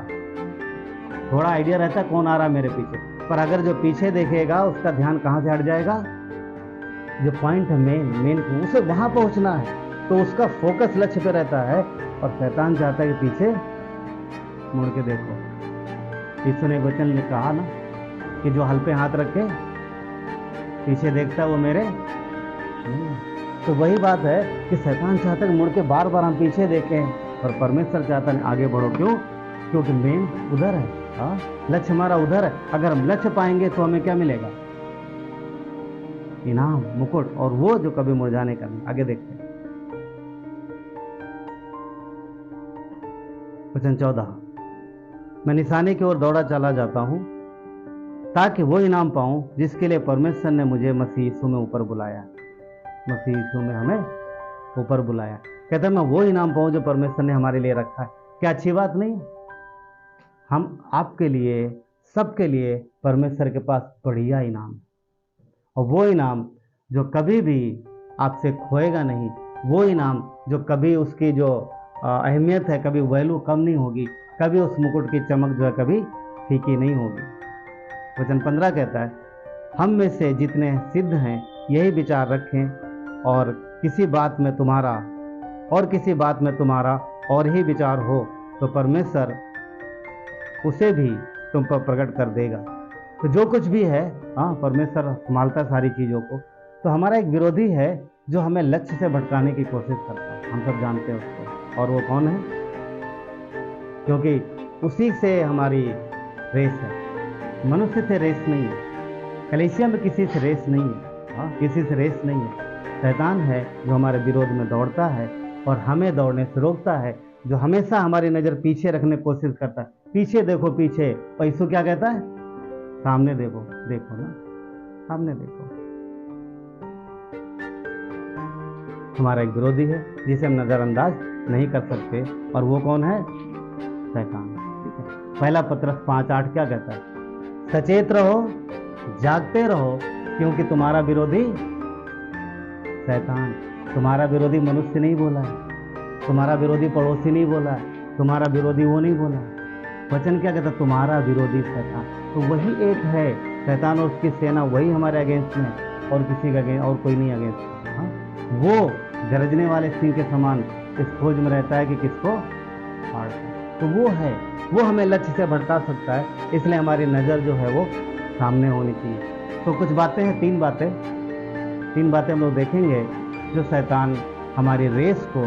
थोड़ा आइडिया रहता है कौन आ रहा है मेरे पीछे, पर अगर जो पीछे देखेगा उसका ध्यान कहाँ से हट जाएगा, जो पॉइंट है मेन उसे वहाँ पहुँचना है, तो उसका फोकस लक्ष्य पे रहता है। और शैतान चाहता है कि पीछे मुड़ के देखो। यीशु ने वचन में कहा ना कि जो हल पे हाथ रखे पीछे देखता है वो मेरे नहीं। तो वही बात है कि शैतान चाहता है कि मुड़ के बार बार हम पीछे देखें, और परमेश्वर चाहता है आगे बढ़ो। क्यों? क्योंकि मेन उधर है। हाँ, लक्ष्य हमारा उधर है। अगर हम लक्ष्य पाएंगे तो हमें क्या मिलेगा? इनाम, मुकुट, और वो जो कभी मुरझाने का नहीं। आगे देखते हैं वचन 14, मैं निशाने की ओर दौड़ा चला जाता हूं ताकि वो इनाम पाऊं जिसके लिए परमेश्वर ने मुझे मसीह यीशु में ऊपर बुलाया। मसीह यीशु में हमें ऊपर बुलाया। कहता है मैं वो इनाम पाऊं जो परमेश्वर ने हमारे लिए रखा है। क्या अच्छी बात नहीं? हम आपके लिए, सबके लिए परमेश्वर के पास बढ़िया इनाम, और वो इनाम जो कभी भी आपसे खोएगा नहीं, वो इनाम जो कभी उसकी जो अहमियत है, कभी वैल्यू कम नहीं होगी, कभी उस मुकुट की चमक जो है कभी फीकी नहीं होगी। वचन 15 कहता है हम में से जितने सिद्ध हैं यही विचार रखें, और किसी बात में तुम्हारा और ही विचार हो तो परमेश्वर उसे भी तुम पर प्रकट कर देगा। तो जो कुछ भी है, हाँ, परमेश्वर संभालता सारी चीज़ों को। तो हमारा एक विरोधी है जो हमें लक्ष्य से भटकाने की कोशिश करता है, हम सब जानते हैं उसको, और वो कौन है? क्योंकि उसी से हमारी रेस है, मनुष्य से रेस नहीं है, कलीसिया में किसी से रेस नहीं है। हाँ, किसी से रेस नहीं है। शैतान है जो हमारे विरोध में दौड़ता है और हमें दौड़ने से रोकता है, जो हमेशा हमारी नज़र पीछे रखने की कोशिश करता है। पीछे देखो, पीछे। और यीशु क्या कहता है? सामने देखो ना। सामने देखो। हमारा एक विरोधी है जिसे हम नजरअंदाज नहीं कर सकते, और वो कौन है? शैतान। ठीक है, पहला पत्रस 5:8 क्या कहता है? सचेत रहो, जागते रहो, क्योंकि तुम्हारा विरोधी शैतान। तुम्हारा विरोधी मनुष्य नहीं बोला है, तुम्हारा विरोधी पड़ोसी नहीं बोला है, तुम्हारा विरोधी वो नहीं बोला है। वचन क्या कहता? तुम्हारा विरोधी शैतान। तो वही एक है शैतान, और उसकी सेना वही हमारे अगेंस्ट में, और किसी का अगेंस्ट और कोई नहीं अगेंस्ट। हाँ, वो गरजने वाले सिंह के समान इस खोज में रहता है कि किसको फाड़ दे। तो वो है, वो हमें लक्ष्य से भटका सकता है, इसलिए हमारी नज़र जो है वो सामने होनी चाहिए। तो कुछ बातें हैं, तीन बातें हम लोग देखेंगे जो शैतान हमारी रेस को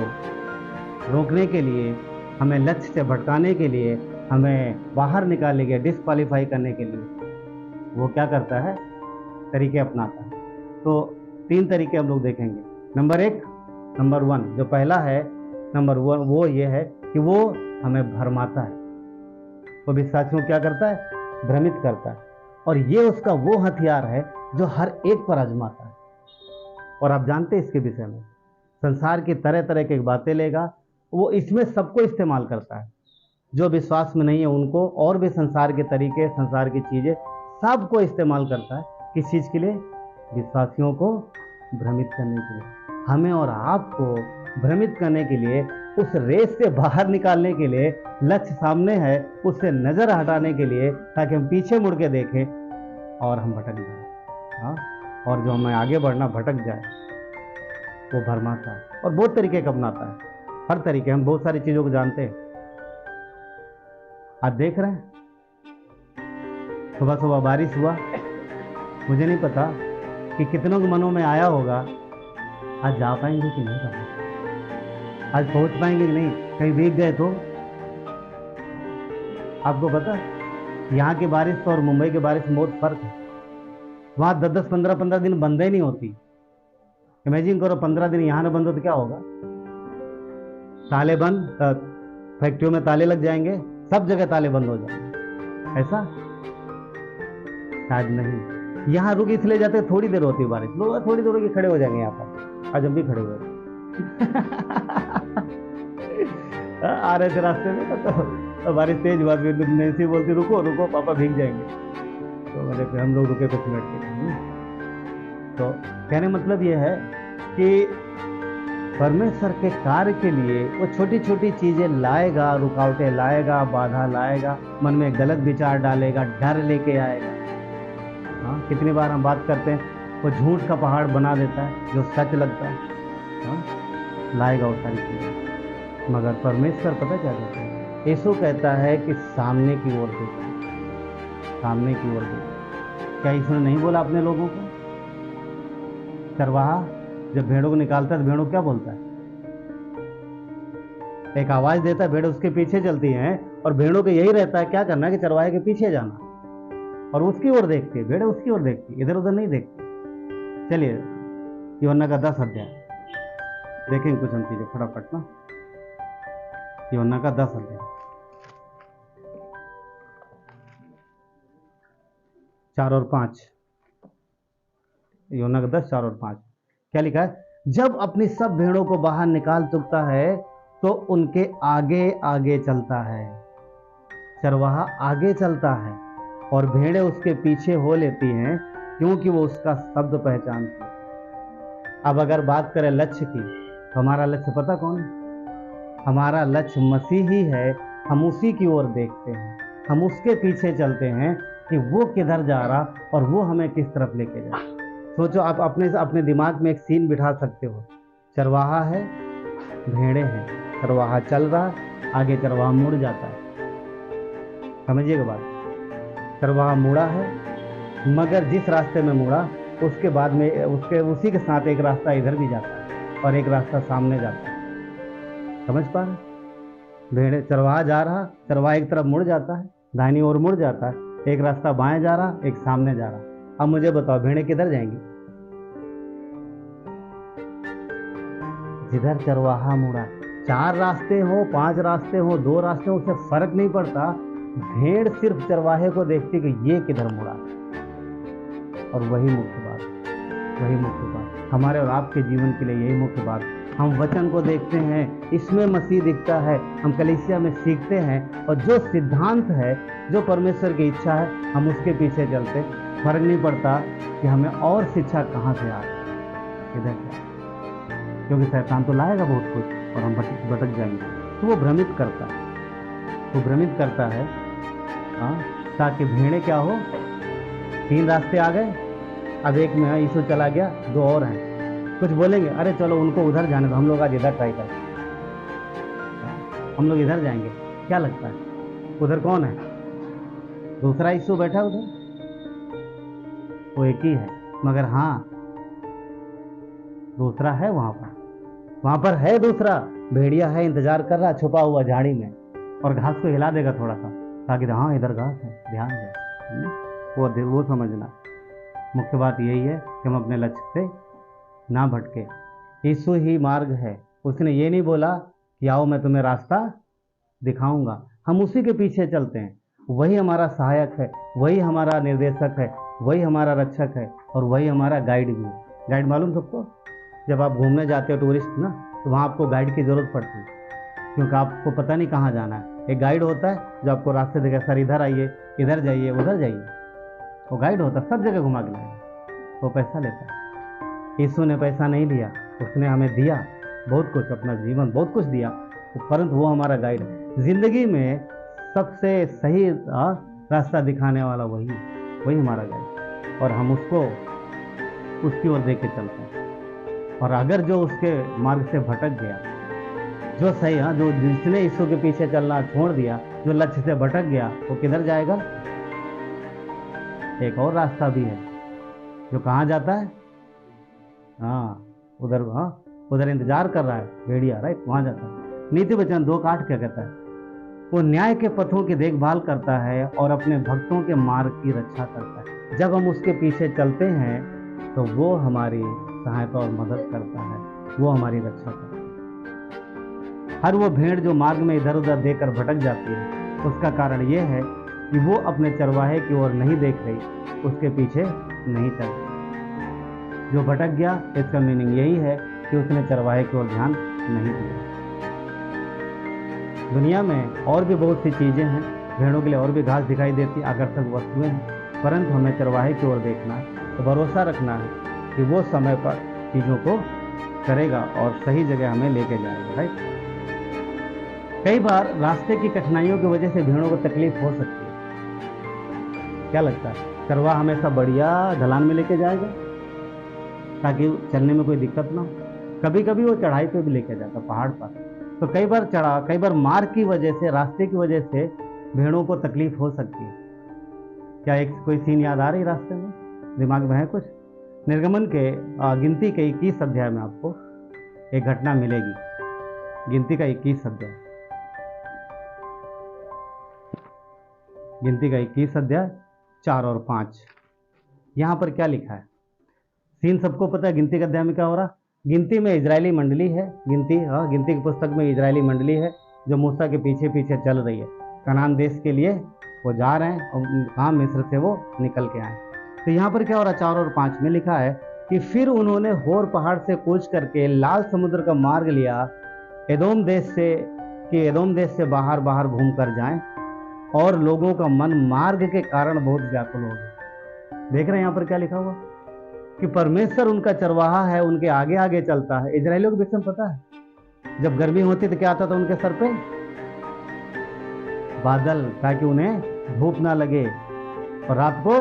रोकने के लिए, हमें लक्ष्य से भटकाने के लिए, हमें बाहर निकालने के, डिस्क्वालीफाई करने के लिए वो क्या करता है? तरीके अपनाता है। तो 3 तरीके हम लोग देखेंगे। नंबर 1 जो पहला है, नंबर 1 वो ये है कि वो हमें भरमाता है। वो विश्वासियों को क्या करता है? भ्रमित करता है। और ये उसका वो हथियार है जो हर एक पर आजमाता है। और आप जानते हैं इसके विषय में, संसार की तरह तरह की बातें लेगा, वो इसमें सबको इस्तेमाल करता है। जो विश्वास में नहीं है उनको, और भी संसार के तरीके, संसार की चीज़ें, सबको इस्तेमाल करता है। किस चीज़ के लिए? विश्वासियों को भ्रमित करने के लिए, हमें और आपको भ्रमित करने के लिए, उस रेस से बाहर निकालने के लिए। लक्ष्य सामने है, उससे नज़र हटाने के लिए, ताकि हम पीछे मुड़ के देखें और हम भटक जाए। हाँ, और जो हमें आगे बढ़ना भटक जाए, वो भरमाता है और बहुत तरीके का अपनाता है। हर तरीके, हम बहुत सारी चीज़ों को जानते हैं। आज देख रहे हैं, सुबह सुबह बारिश हुआ, मुझे नहीं पता कि कितनों के मनों में आया होगा आज जा पाएंगे कि नहीं जा पाएंगे, आज पहुंच पाएंगे कि नहीं, कहीं भीग गए तो। आपको पता यहाँ की बारिश तो और मुंबई की बारिश में बहुत फर्क है। वहाँ 10-10, 15-15 दिन बंद ही नहीं होती। इमेजिन करो 15 दिन यहाँ ना बंद हो तो क्या होगा? ताले बंद, फैक्ट्रियों में ताले लग जाएंगे, सब जगह ताले बंद हो जाएंगे। ऐसा शायद नहीं। यहाँ रुक इसलिए जाते, थोड़ी देर होती है बारिश, लोग थोड़ी देर होगी खड़े हो जाएंगे यहाँ पर। आज हम भी खड़े हुए आ रहे थे रास्ते में, तो बारिश तेज हुआ, नैन्सी बोलती रुको रुको पापा भीग जाएंगे। तो मैंने फिर हम लोग रुके कुछ मिनट के लिए। तो कहने मतलब ये है कि परमेश्वर के कार्य के लिए वो छोटी छोटी चीज़ें लाएगा, रुकावटें लाएगा, बाधा लाएगा, मन में गलत विचार डालेगा, डर लेके आएगा। हाँ, कितनी बार हम बात करते हैं, वो झूठ का पहाड़ बना देता है जो सच लगता है। हाँ, लाएगा वो सारी चीज़ें। मगर परमेश्वर पता क्या कहता है? यीशु कहता है कि सामने की ओर देखो, सामने की ओर देखो। क्या यीशु ने नहीं बोला अपने लोगों को? चरवाहा जब भेड़ों को निकालता है तो भेड़ों क्या बोलता है? एक आवाज देता है, भेड़ उसके पीछे चलती हैं, और भेड़ों को यही रहता है क्या करना है कि चरवाहे के पीछे जाना, और उसकी ओर देखती है, भेड़ उसकी ओर देखती है, इधर उधर नहीं देखती। चलिए यूहन्ना का 10 अध्याय देखेंगे कुछ हम चीजें फटाफट ना। यूहन्ना का 10 अध्याय 4 और 5। यूहन्ना का 10, 4 और 5 क्या लिखा है? जब अपनी सब भेड़ों को बाहर निकाल चुकता है तो उनके आगे आगे चलता है। चरवाहा आगे चलता है और भेड़ें उसके पीछे हो लेती हैं, क्योंकि वो उसका शब्द पहचानती है। अब अगर बात करें लक्ष्य की, तो हमारा लक्ष्य पता कौन है? हमारा लक्ष्य मसीह ही है। हम उसी की ओर देखते हैं, हम उसके पीछे चलते हैं कि वो किधर जा रहा और वो हमें किस तरफ लेके जाए। सोचो, आप अपने दिमाग में एक सीन बिठा सकते हो। चरवाहा है, भेड़ें हैं, चरवाहा चल रहा, आगे चरवाहा मुड़ जाता है। समझिएगा बात। चरवाहा मुड़ा है, मगर जिस रास्ते में मुड़ा उसके बाद में उसी के साथ एक रास्ता इधर भी जाता है और एक रास्ता सामने जाता है। समझ पा रहे? भेड़े, चरवाहा जा रहा, चरवाहा एक तरफ मुड़ जाता है, दाहिनी ओर मुड़ जाता है, एक रास्ता बाएं जा रहा, एक सामने जा रहा। अब मुझे बताओ, भेड़ें किधर जाएंगी? जिधर चरवाहा मुड़ा। 4 रास्ते हो, 5 रास्ते हो, 2 रास्ते हो, उससे फर्क नहीं पड़ता। भेड़ सिर्फ चरवाहे को देखती कि ये किधर मुड़ा। और वही मुख्य बात, वही मुख्य बात हमारे और आपके जीवन के लिए, यही मुख्य बात। हम वचन को देखते हैं, इसमें मसीह दिखता है, हम कलीसिया में सीखते हैं, और जो सिद्धांत है, जो परमेश्वर की इच्छा है, हम उसके पीछे चलते। फर्क नहीं पड़ता कि हमें और शिक्षा कहाँ से आ रही, इधर क्या, क्योंकि शैतान तो लाएगा बहुत कुछ और हम भटक जाएंगे। तो वो भ्रमित करता है, वो भ्रमित करता है, ताकि भेड़े क्या हो, 3 रास्ते आ गए, अब एक में है यीशु चला गया, 2 और हैं, कुछ बोलेंगे, अरे चलो उनको उधर जाने दो, हम लोग आज इधर ट्राई करें, हम लोग इधर जाएंगे। क्या लगता है उधर कौन है? दूसरा यीशु बैठा उधर, वो एक ही है, मगर हाँ दूसरा है वहां पर है दूसरा, भेड़िया है, इंतजार कर रहा, छुपा हुआ झाड़ी में, और घास को हिला देगा थोड़ा सा, ताकि हाँ इधर घास है, ध्यान दे। वो समझना। मुख्य बात यही है कि हम अपने लक्ष्य से ना भटके। यीशु ही मार्ग है, उसने ये नहीं बोला कि आओ मैं तुम्हें रास्ता दिखाऊंगा, हम उसी के पीछे चलते हैं। वही हमारा सहायक है, वही हमारा निर्देशक है, वही हमारा रक्षक है, और वही हमारा गाइड भी है। गाइड मालूम सबको, जब आप घूमने जाते हो टूरिस्ट ना, तो वहाँ आपको गाइड की ज़रूरत पड़ती है, क्योंकि आपको पता नहीं कहाँ जाना है। एक गाइड होता है जो आपको रास्ते देगा, सर इधर आइए, इधर जाइए, उधर जाइए। वो गाइड होता है, सब जगह घुमा के लाएगा, वो पैसा लेता है। यीशु ने पैसा नहीं लिया, उसने हमें दिया बहुत कुछ, अपना जीवन बहुत कुछ दिया, परंतु वो हमारा गाइड है। जिंदगी में सबसे सही रास्ता दिखाने वाला वही हमारा गाइड, और हम उसको उसकी ओर देख के चलते हैं। और अगर जो उसके मार्ग से भटक गया, जो सही जो जिसने यीशु के पीछे चलना छोड़ दिया, जो लक्ष्य से भटक गया, वो किधर जाएगा? एक और रास्ता भी है जो कहाँ जाता है, उधर इंतजार कर रहा है भेड़िया, राइट, वहां जाता है। नीति वचन 2:8 क्या कहता है? वो न्याय के पथों की देखभाल करता है और अपने भक्तों के मार्ग की रक्षा करता है। जब हम उसके पीछे चलते हैं तो वो हमारी सहायता और मदद करता है, वो हमारी रक्षा करता है। हर वो भेड़ जो मार्ग में इधर उधर देकर भटक जाती है, उसका कारण ये है कि वो अपने चरवाहे की ओर नहीं देख रही, उसके पीछे नहीं चल रही। जो भटक गया, इसका मीनिंग यही है कि उसने चरवाहे की ओर ध्यान नहीं दिया। दुनिया में और भी बहुत सी चीज़ें हैं, भेड़ों के लिए और भी घास दिखाई देती, आकर्षक वस्तुएं हैं, परंतु हमें चरवाहे की ओर देखना है, तो भरोसा रखना है कि वो समय पर चीज़ों को करेगा और सही जगह हमें लेके जाएगा, राइट। कई बार रास्ते की कठिनाइयों की वजह से भेड़ों को तकलीफ हो सकती है। क्या लगता है, चरवाहा हमेशा बढ़िया ढलान में लेके जाएगा ताकि चलने में कोई दिक्कत ना हो? कभी कभी वो चढ़ाई पे भी लेके जाता, पहाड़ पर। तो कई बार मार्ग की वजह से, रास्ते की वजह से भेड़ों को तकलीफ हो सकती है। क्या एक कोई सीन याद आ रही रास्ते में, दिमाग में है कुछ? निर्गमन के गिनती के 21 अध्याय में आपको एक घटना मिलेगी। गिनती का 21 अध्याय, गिनती का 21 अध्याय 4 और 5। यहाँ पर क्या लिखा है? सीन सबको पता है, गिनती के अध्याय में क्या हो रहा? गिनती में इजरायली मंडली है, गिनती की पुस्तक में इजरायली मंडली है जो मूसा के पीछे पीछे चल रही है। कनान देश के लिए वो जा रहे हैं और कहाँ मिस्र से वो निकल के आए। तो यहाँ पर क्या हो रहा? 4 और 5 में लिखा है कि फिर उन्होंने होर पहाड़ से कूच करके लाल समुद्र का मार्ग लिया, एदोम देश से बाहर घूम कर जाएं, और लोगों का मन मार्ग के कारण बहुत व्याकुल हो गया। देख रहे हैं यहाँ पर क्या लिखा हुआ कि परमेश्वर उनका चरवाहा है, उनके आगे आगे चलता है। इजरायलियों को विषम पता है, जब गर्मी होती तो क्या आता था उनके सर पे? बादल, ताकि उन्हें धूप ना लगे, और रात को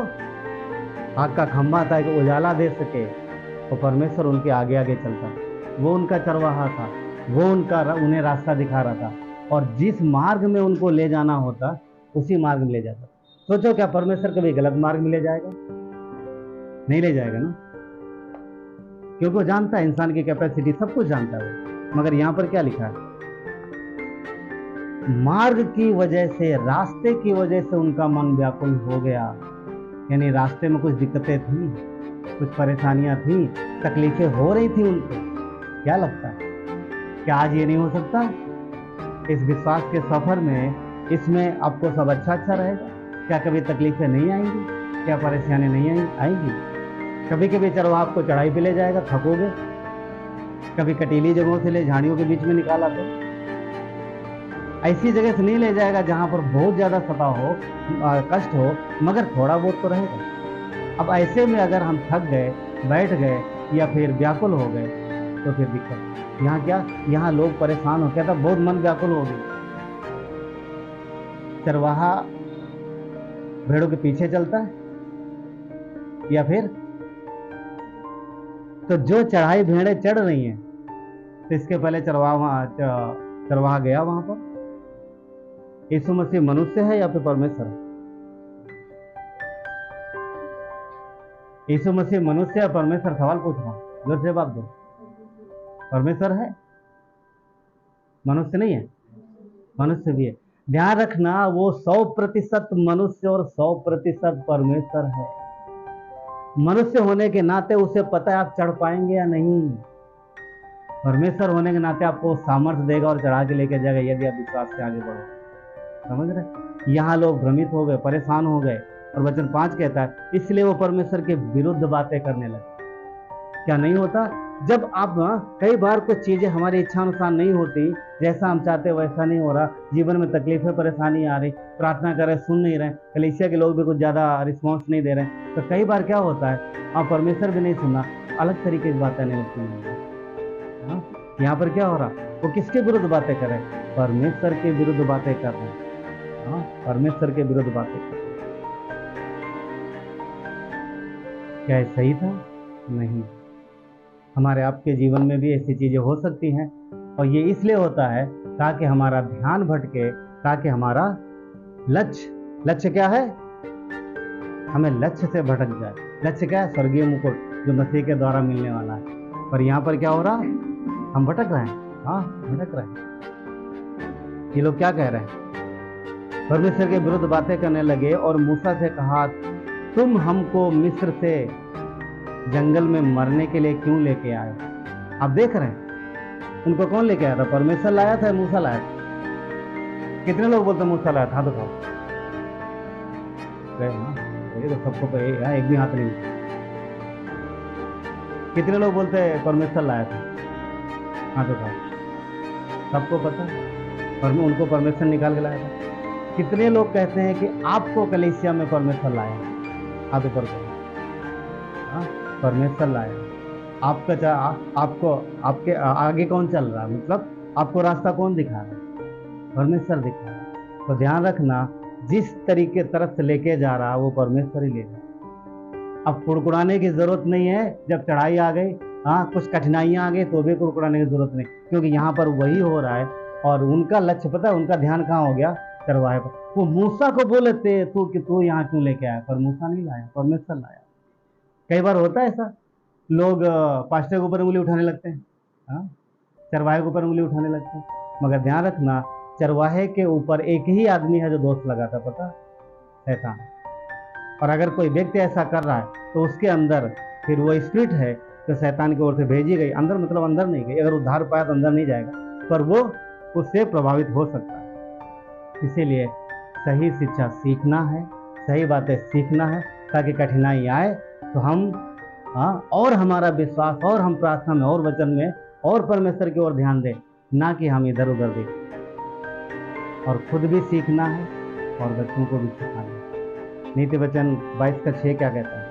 आग का खंभा था कि उजाला दे सके। और परमेश्वर उनके आगे आगे चलता, वो उनका चरवाहा था, वो उन्हें रास्ता दिखा रहा था, और जिस मार्ग में उनको ले जाना होता उसी मार्ग में ले जाता। सोचो, क्या परमेश्वर कभी गलत मार्ग में ले जाएगा? नहीं ले जाएगा ना, क्योंकि वो जानता है इंसान की कैपेसिटी, सब कुछ जानता है वो। मगर यहाँ पर क्या लिखा है? मार्ग की वजह से, रास्ते की वजह से उनका मन व्याकुल हो गया। यानी रास्ते में कुछ दिक्कतें थी, कुछ परेशानियां थी, तकलीफें हो रही थी उनको। क्या लगता है, क्या आज ये नहीं हो सकता? इस विश्वास के सफर में, इसमें आपको सब अच्छा रहेगा? क्या कभी तकलीफें नहीं आएंगी? क्या परेशानियां नहीं आएंगी? कभी कभी चरवाहा आपको चढ़ाई पे ले जाएगा, थकोगे, कभी कटीली जगहों से ले झाड़ियों के बीच में निकाला तो ऐसी जगह से नहीं ले जाएगा जहां पर बहुत ज्यादा सताव हो, कष्ट हो, मगर थोड़ा बहुत तो रहेगा। अब ऐसे में अगर हम थक गए, बैठ गए या फिर व्याकुल हो गए तो फिर दिक्कत। यहाँ क्या, यहाँ लोग परेशान हो, कहता बहुत मन व्याकुल हो गई। चरवाहा भेड़ों के पीछे चलता है या फिर, तो जो चढ़ाई भेड़ें चढ़ रही हैं तो इसके पहले चरवाहा गया वहां पर। यीशु मसीह मनुष्य है या फिर परमेश्वर है? यीशु मसीह मनुष्य है परमेश्वर? सवाल पूछ रहा हूं, जोर से जवाब दो। परमेश्वर है, मनुष्य नहीं है? मनुष्य भी है। ध्यान रखना, वो 100% मनुष्य और 100% परमेश्वर है। मनुष्य होने के नाते उसे पता है आप चढ़ पाएंगे या नहीं। परमेश्वर होने के नाते आपको सामर्थ्य देगा और चढ़ा के लेके जाएगा यदि आप विश्वास से आगे बढ़ो। समझ रहे? यहाँ लोग भ्रमित हो गए, परेशान हो गए, और वचन 5 कहता है इसलिए वो परमेश्वर के विरुद्ध बातें करने लगे। क्या नहीं होता? जब आप कई बार कुछ चीजें हमारी इच्छा अनुसार नहीं होती, जैसा हम चाहते वैसा नहीं हो रहा, जीवन में तकलीफें परेशानी आ रही, प्रार्थना कर रहे सुन नहीं रहे, कलीसिया के लोग भी कुछ ज्यादा रिस्पॉन्स नहीं दे रहे, तो कई बार क्या होता है आप परमेश्वर भी नहीं सुनना, अलग तरीके की बातें आने लगती हैं। यहाँ पर क्या हो रहा, वो किसके विरुद्ध बातें कर रहे हैं? परमेश्वर के विरुद्ध बातें कर रहे हैं। परमेश्वर के विरुद्ध बातें कर रहे हैं। क्या ये सही था? नहीं। हमारे आपके जीवन में भी ऐसी चीजें हो सकती हैं, और ये इसलिए होता है ताकि हमारा ध्यान भटके, ताकि हमारा लक्ष्य क्या है, हमें लक्ष्य से भटक जाए। लक्ष्य क्या है? स्वर्गीय मुकुट जो मसीह के द्वारा मिलने वाला है। पर यहाँ पर क्या हो रहा, हम भटक रहे हैं। भटक रहे हैं। ये लोग क्या कह रहे हैं? परमेश्वर के विरुद्ध बातें करने लगे और मूसा से कहा तुम हमको मिस्र से जंगल में मरने के लिए क्यों लेके आए? आप देख रहे हैं उनको कौन लेके आया था? परमेश्वर लाया था, मूसा लाया था? कितने लोग बोलते मूसा लाया था? तो ये तो सबको एक भी हाथ नहीं। कितने लोग बोलते हैं परमेश्वर लाया था? हाँ तो सबको पता है, उनको परमेश्वर निकाल के लाया था। कितने लोग कहते हैं कि आपको कलीसिया में परमेश्वर लाया? हाथ ऊपर करो। परमेश्वर लाया आपका, आपको आपके आगे कौन चल रहा है? मतलब आपको रास्ता कौन दिखा रहा है? परमेश्वर दिखा रहा है। तो ध्यान रखना, जिस तरीके तरफ से लेके जा रहा है वो परमेश्वर ही ले रहा है। अब कुड़कुड़ाने की जरूरत नहीं है। जब चढ़ाई आ गई, कुछ कठिनाइयां आ गई, तो भी कुड़कुड़ाने की जरूरत नहीं, क्योंकि यहाँ पर वही हो रहा है। और उनका लक्ष्य पता है, उनका ध्यान कहाँ हो गया? चरवाहे पर। वो मूसा को बोले थे तू यहाँ क्यों लेके आया? पर मूसा नहीं लाया, परमेश्वर लाया। कई बार होता है ऐसा, लोग पास्टर के ऊपर उंगली उठाने लगते हैं, चरवाहे के ऊपर उंगली उठाने लगते हैं। मगर ध्यान रखना, चरवाहे के ऊपर एक ही आदमी है जो दोष लगाता, पता? शैतान। और अगर कोई व्यक्ति ऐसा कर रहा है तो उसके अंदर फिर वो स्पिरिट है तो शैतान की ओर से भेजी गई। अंदर मतलब अंदर नहीं गई, अगर उद्धार पाया तो अंदर नहीं जाएगा, पर वो उससे प्रभावित हो सकता है। इसीलिए सही शिक्षा सीखना है, सही बातें सीखना है, ताकि कठिनाई आए तो हम और हमारा विश्वास और हम प्रार्थना में और वचन में और परमेश्वर की ओर ध्यान दें, ना कि हम इधर उधर देखें। और खुद भी सीखना है और बच्चों को भी सिखाना है। नीति वचन 22:6 क्या कहता है?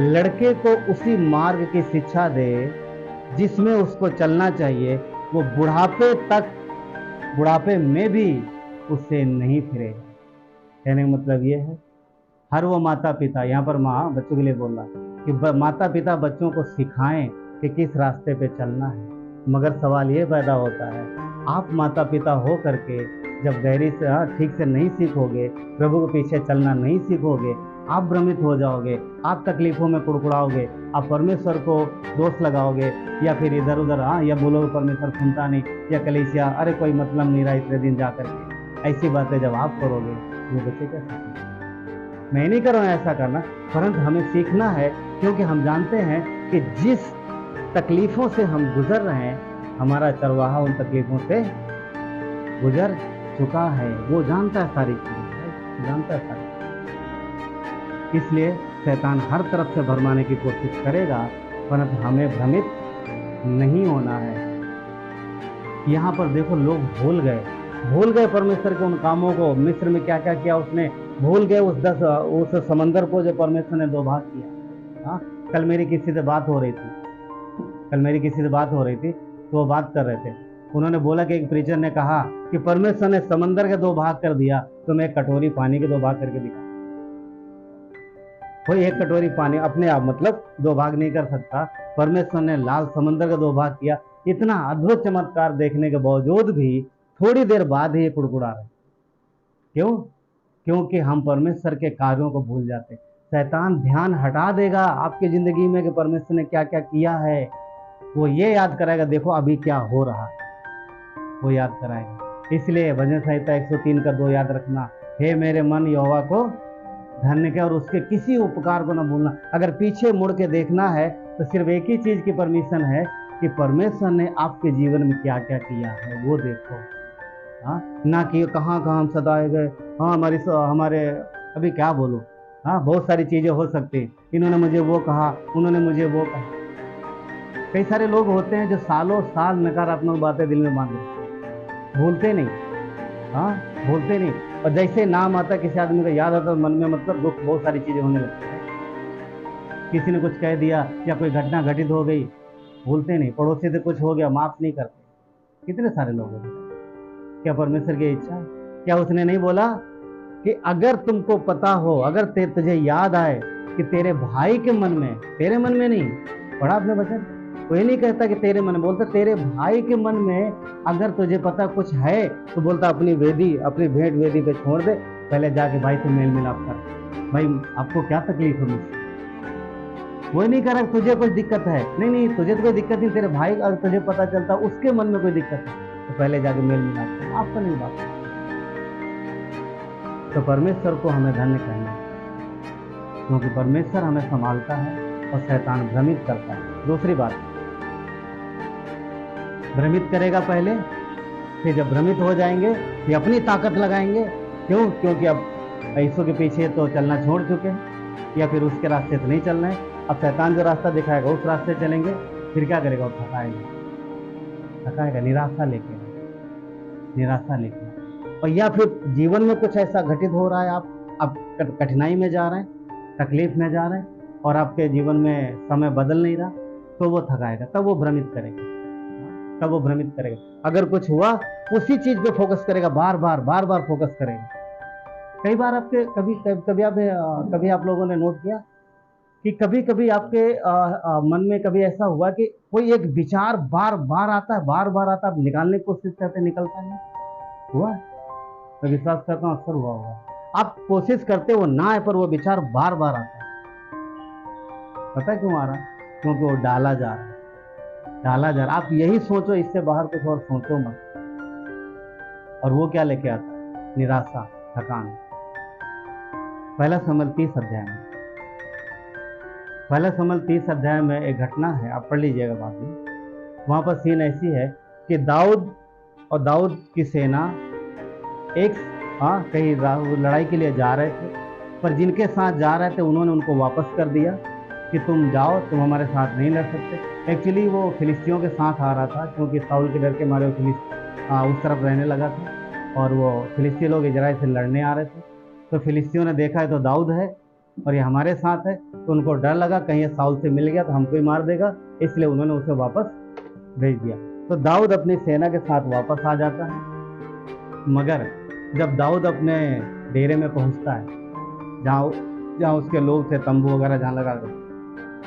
लड़के को उसी मार्ग की शिक्षा दे जिसमें उसको चलना चाहिए, वो बुढ़ापे में भी उससे नहीं फिरेगा। कहने का मतलब ये है, हर वो माता पिता, यहाँ पर माँ बच्चों के लिए बोल रहा है कि माता पिता बच्चों को सिखाएं कि किस रास्ते पे चलना है। मगर सवाल ये पैदा होता है, आप माता पिता हो करके जब गहरी से ठीक से नहीं सीखोगे, प्रभु के पीछे चलना नहीं सीखोगे, आप भ्रमित हो जाओगे, आप तकलीफों में कुड़कुड़ाओगे, आप परमेश्वर को दोष लगाओगे, या फिर इधर उधर या बोलोगे परमेश्वर सुनता नहीं, या कलीसिया अरे कोई मतलब नहीं रहा इतने दिन जा करके। ऐसी बातें जब आप करोगे वो बच्चे क्या सीखेंगे? मैं नहीं कर रहा हूँ ऐसा करना, परंतु हमें सीखना है, क्योंकि हम जानते हैं कि जिस तकलीफों से हम गुजर रहे हैं, हमारा चरवाहा उन तकलीफों से गुजर चुका है। वो जानता है सारी चीजें, जानता है सारी। इसलिए शैतान हर तरफ से भरमाने की कोशिश करेगा, परंतु हमें भ्रमित नहीं होना है। यहाँ पर देखो, लोग भूल गए परमेश्वर के उन कामों को। मिस्र में क्या क्या किया उसने, भूल गए उस समंदर को जो परमेश्वर ने 2 भाग किया। हाँ, कल मेरी किसी से बात हो रही थी, तो वो बात कर रहे थे। उन्होंने बोला कि एक प्रीचर ने कहा कि परमेश्वर ने समंदर के 2 भाग कर दिया, तो मैं एक कटोरी पानी के 2 भाग करके दिखा। कोई एक कटोरी पानी अपने आप मतलब 2 भाग नहीं कर सकता। परमेश्वर ने लाल समंदर का 2 भाग किया। इतना अद्भुत चमत्कार देखने के बावजूद भी थोड़ी देर बाद ही ये कुड़कुड़ा रहे। क्यों? क्योंकि हम परमेश्वर के कार्यों को भूल जाते। शैतान ध्यान हटा देगा आपकी जिंदगी में कि परमेश्वर ने क्या क्या किया है। वो ये याद कराएगा, देखो अभी क्या हो रहा है, वो याद कराएगा। इसलिए भजन संहिता 103 का 2 याद रखना, हे मेरे मन यहोवा को धन्य के और उसके किसी उपकार को न भूलना। अगर पीछे मुड़ के देखना है तो सिर्फ एक ही चीज की परमिशन है कि परमेश्वर ने आपके जीवन में क्या क्या किया है वो देखो। हाँ, ना कि कहाँ हम सदाए गए। हाँ, हमारे अभी क्या बोलो। हाँ, बहुत सारी चीजें हो सकती, इन्होंने मुझे वो कहा, उन्होंने मुझे वो कहा। कई सारे लोग होते हैं जो सालों साल नकारात्मक बातें दिल में बांध रखते, भूलते नहीं। और जैसे नाम आता किसी आदमी का याद आता मन में मतलब दुख, बहुत सारी चीजें होने लगती है। किसी ने कुछ कह दिया या कोई घटना घटित हो गई, भूलते नहीं। पड़ोसी से कुछ हो गया, माफ नहीं करते। कितने सारे लोग होते हैं। क्या परमेश्वर की इच्छा है? क्या उसने नहीं बोला कि अगर तुमको पता हो, अगर तुझे याद आए कि तेरे भाई के मन में, तेरे मन में नहीं पढ़ा आपने वचन, कोई नहीं कहता कि तेरे मन में, बोलता तेरे भाई के मन में अगर तुझे पता कुछ है तो बोलता अपनी भेंट वेदी पे छोड़ दे, पहले जाके भाई से मेल मिलाप कर। भाई आपको क्या तकलीफ है मुझसे? वो नहीं कह रहा तुझे कुछ दिक्कत है, नहीं तुझे तो कोई दिक्कत नहीं, तेरे भाई अगर तुझे पता चलता उसके मन में कोई दिक्कत है तो पहले जाके मेल मिलाप कर। आपको नहीं बात। तो परमेश्वर को हमें धन्य कहना है, क्योंकि परमेश्वर हमें संभालता है और शैतान भ्रमित करता है। दूसरी बात, भ्रमित करेगा पहले, फिर जब भ्रमित हो जाएंगे फिर अपनी ताकत लगाएंगे। क्यों? क्योंकि अब यीशु के पीछे तो चलना छोड़ चुके हैं, या फिर उसके रास्ते तो नहीं चलना है। अब शैतान जो रास्ता दिखाएगा उस रास्ते चलेंगे, फिर क्या करेगा? थकाएगा, निराशा लेके। और या फिर जीवन में कुछ ऐसा घटित हो रहा है, आप कठिनाई में जा रहे हैं, तकलीफ में जा रहे हैं और आपके जीवन में समय बदल नहीं रहा, तो वो थकाएगा, तब वो भ्रमित करेगा। अगर कुछ हुआ उसी चीज पे फोकस करेगा, बार बार फोकस करेगा। कई बार आपके कभी आप लोगों ने नोट किया कि कभी आपके मन में कभी ऐसा हुआ कि कोई एक विचार बार आता है, आप निकालने की कोशिश करते, निकलता नहीं। हुआ? मैं विश्वास करता हूँ अक्सर हुआ होगा। आप कोशिश करते वो ना आए, पर वो विचार बार आता है। पता है क्यों आ रहा? क्योंकि वो डाला जा रहा है। आप यही सोचो, इससे बाहर कुछ और सोचो मत। और वो क्या लेके आता है? निराशा, थकान। पहला शमूएल 30 अध्याय में एक घटना है, आप पढ़ लीजिएगा बाद में। वहाँ पर सीन ऐसी है कि दाऊद की सेना कहीं लड़ाई के लिए जा रहे थे, पर जिनके साथ जा रहे थे उन्होंने उनको वापस कर दिया कि तुम जाओ, तुम हमारे साथ नहीं लड़ सकते। एक्चुअली वो फिलिस्तियों के साथ आ रहा था, क्योंकि साउल के डर के मारे उस तरफ रहने लगा था और वो फिलिस्ती लोग इजराइल से लड़ने आ रहे थे। तो फिलिस्तियों ने देखा है तो दाऊद है और ये हमारे साथ है, तो उनको डर लगा कहीं ये साउल से मिल गया तो हमको ही मार देगा, इसलिए उन्होंने उसे वापस भेज दिया। तो दाऊद अपनी सेना के साथ वापस आ जाता है। मगर जब दाऊद अपने डेरे में पहुंचता है, जहाँ उसके लोग थे, तंबू वगैरह जहाँ लगा कर,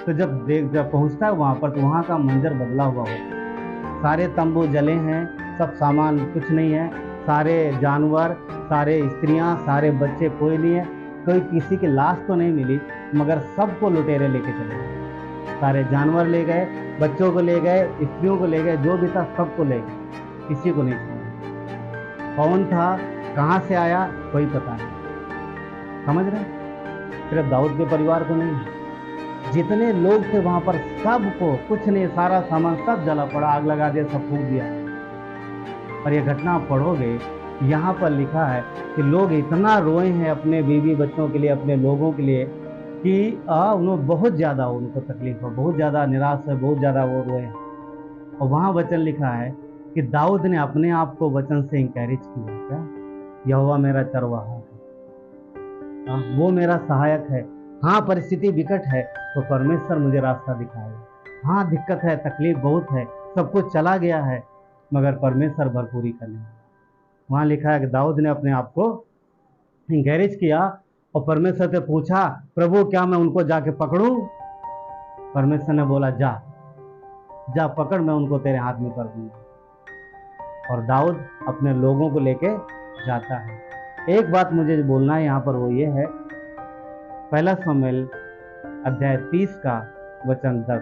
तो जब पहुंचता है वहाँ पर, तो वहाँ का मंजर बदला हुआ होता। सारे तंबू जले हैं, सब सामान कुछ नहीं है, सारे जानवर, सारे स्त्रियाँ, सारे बच्चे, कोई नहीं है। कोई किसी की लाश तो नहीं मिली, मगर सबको लुटेरे लेके चले गए। सारे जानवर ले गए, बच्चों को ले गए, स्त्रियों को ले गए, जो भी था सबको ले गए, किसी को नहीं छोड़ा। कौन था, कहाँ से आया, कोई पता नहीं। समझ रहे? सिर्फ दाऊद के परिवार को नहीं, जितने लोग थे वहाँ पर सबको, कुछ नहीं, सारा सामान सब जला पड़ा, आग लगा दिया, सब फूक दिया। और ये घटना आप पढ़ोगे, यहाँ पर लिखा है कि लोग इतना रोए हैं अपने बीवी बच्चों के लिए, अपने लोगों के लिए, कि उन्होंने बहुत ज़्यादा उनको तकलीफ हो, बहुत ज़्यादा निराश है, बहुत ज़्यादा वो रोए। और वहाँ वचन लिखा है कि दाऊद ने अपने आप को वचन से इंकरेज किया, क्या यहोवा मेरा चरवाहा है, वो मेरा सहायक है। हाँ परिस्थिति विकट है तो परमेश्वर मुझे रास्ता दिखाएगा। हाँ दिक्कत है, तकलीफ बहुत है, सब कुछ चला गया है, मगर परमेश्वर भरपूरी करेगा। वहाँ लिखा है कि दाऊद ने अपने आप को इंकरेज किया और परमेश्वर से पूछा, प्रभु क्या मैं उनको जाके पकड़ूं? परमेश्वर ने बोला जा जा पकड़, मैं उनको तेरे हाथ में कर दूंगा। और दाऊद अपने लोगों को लेके जाता है। एक बात मुझे बोलना है यहाँ पर, वो ये है, पहला शमूएल अध्याय 30 का वचन 10।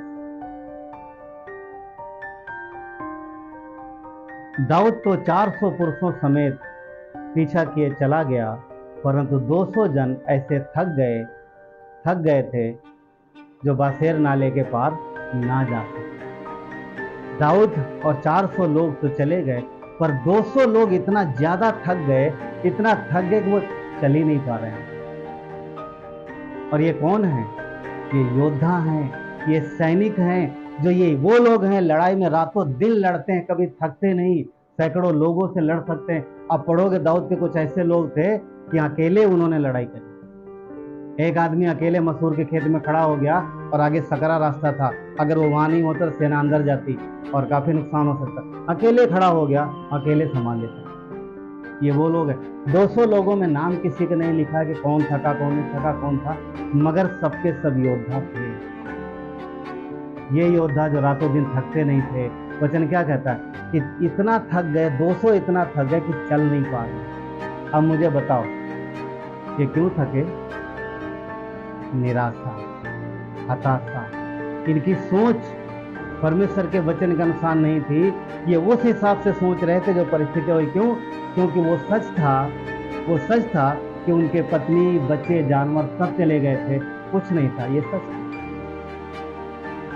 दाऊद तो 400 पुरुषों समेत पीछा किए चला गया, परंतु 200 जन ऐसे थक गए थे जो बासेर नाले के पार ना जा सके। दाऊद और 400 लोग तो चले गए, पर 200 लोग इतना ज्यादा थक गए कि वो चल ही नहीं पा रहे हैं। और ये कौन है? ये योद्धा हैं, ये सैनिक हैं, जो ये वो लोग हैं लड़ाई में रातों दिन लड़ते हैं, कभी थकते नहीं, सैकड़ों लोगों से लड़ सकते हैं। आप पढ़ोगे दाऊद के कुछ ऐसे लोग थे कि अकेले उन्होंने लड़ाई करी। एक आदमी अकेले मसूर के खेत में खड़ा हो गया और आगे सकरा रास्ता था, अगर वो वहां नहीं होता सेना अंदर जाती और काफी नुकसान हो सकता। अकेले खड़ा हो गया, अकेले संभाल लेता। ये वो लोग हैं। 200 लोगों में नाम किसी का नहीं लिखा कि कौन थका कौन नहीं थका कौन था, मगर सबके सब योद्धा थे। ये योद्धा जो रातों दिन थकते नहीं थे। वचन क्या कहता है कि इतना थक गए, 200 इतना थक गए कि चल नहीं पा रहे। अब मुझे बताओ ये क्यों थके? निराशा, हताशा, इनकी सोच परमेश्वर के वचन के अनुसार नहीं थी। ये उस हिसाब से सोच रहे थे जो परिस्थिति हुई। क्यों? क्योंकि वो सच था कि उनके पत्नी, बच्चे, जानवर सब चले गए थे, कुछ नहीं था, ये सच था।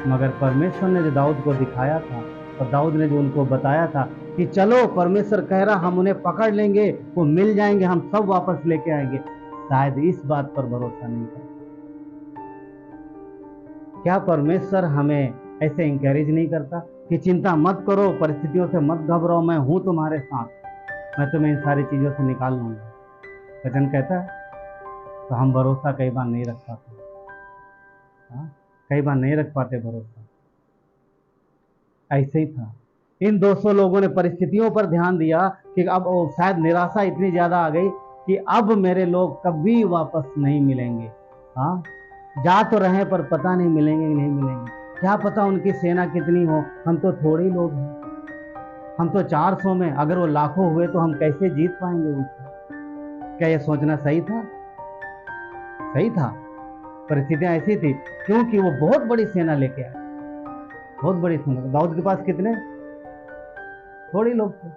मगर परमेश्वर ने जो दाऊद को दिखाया था और दाऊद ने जो उनको बताया था कि चलो, परमेश्वर कह रहा हम उन्हें पकड़ लेंगे, वो मिल जाएंगे, हम सब वापस लेके आएंगे, शायद इस बात पर भरोसा नहीं करते। क्या परमेश्वर हमें ऐसे इंकरेज नहीं करता कि चिंता मत करो, परिस्थितियों से मत घबराओ, मैं हूं तुम्हारे साथ, मैं तुम्हें इन सारी चीजों से निकाल लूंगा। वचन कहता है। तो हम भरोसा कई बार नहीं रख पाते, कई बार नहीं रख पाते भरोसा। ऐसे ही था, इन 200 लोगों ने परिस्थितियों पर ध्यान दिया कि अब शायद निराशा इतनी ज्यादा आ गई कि अब मेरे लोग कभी वापस नहीं मिलेंगे। हाँ, जा तो रहे पर पता नहीं मिलेंगे कि नहीं मिलेंगे, क्या पता उनकी सेना कितनी हो, हम तो थोड़े ही लोग हैं, हम तो 400 में, अगर वो लाखों हुए तो हम कैसे जीत पाएंगे उनसे? क्या ये सोचना सही था? सही था। परिस्थितियां ऐसी थी क्योंकि वो बहुत बड़ी सेना लेके आए, बहुत बड़ी सेना। दाऊद के पास कितने? थोड़े लोग थे।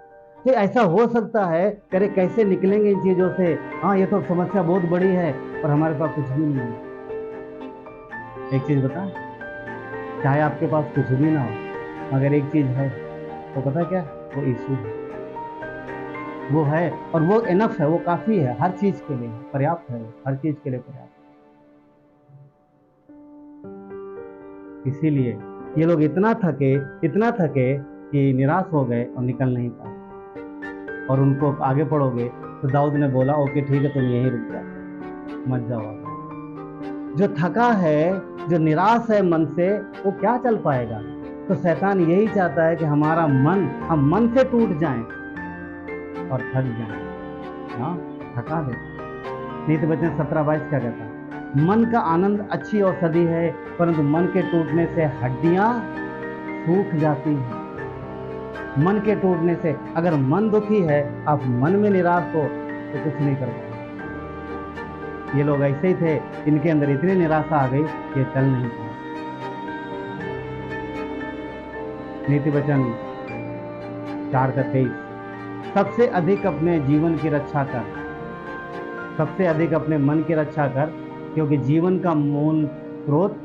तो ऐसा हो सकता है, अरे कैसे निकलेंगे इन चीजों से, हाँ ये तो समस्या बहुत बड़ी है और हमारे पास कुछ भी नहीं है। एक चीज बता, चाहे आपके पास कुछ भी ना हो, मगर एक चीज है, तो पता क्या? वो यीशु है, वो है, और वो इनफ है, वो काफी है, हर चीज के लिए पर्याप्त है, हर चीज के लिए पर्याप्त। इसीलिए ये लोग इतना थके कि निराश हो गए और निकल नहीं पाए। और उनको आगे पढ़ोगे तो दाऊद ने बोला, ओके ठीक है, तुम यहीं रुक जाओ, मत जाओ आगे। जो थका है, जो निराश है मन से, वो क्या चल पाएगा? तो शैतान यही चाहता है कि हमारा मन, हम मन से टूट जाएं और थक जाएं, हाँ, थका दे। नीति वचन 17:22 क्या कहता है? मन का आनंद अच्छी औषधि है, परंतु मन के टूटने से हड्डियां सूख जाती हैं। मन के टूटने से, अगर मन दुखी है, आप मन में निराश हो तो कुछ नहीं कर पाएंगे। ये लोग ऐसे ही थे, इनके अंदर इतनी निराशा आ गई, ये चल नहीं पाए। नीति वचन 4:23, सबसे अधिक अपने जीवन की रक्षा कर, सबसे अधिक अपने मन की रक्षा कर, क्योंकि जीवन का मूल स्रोत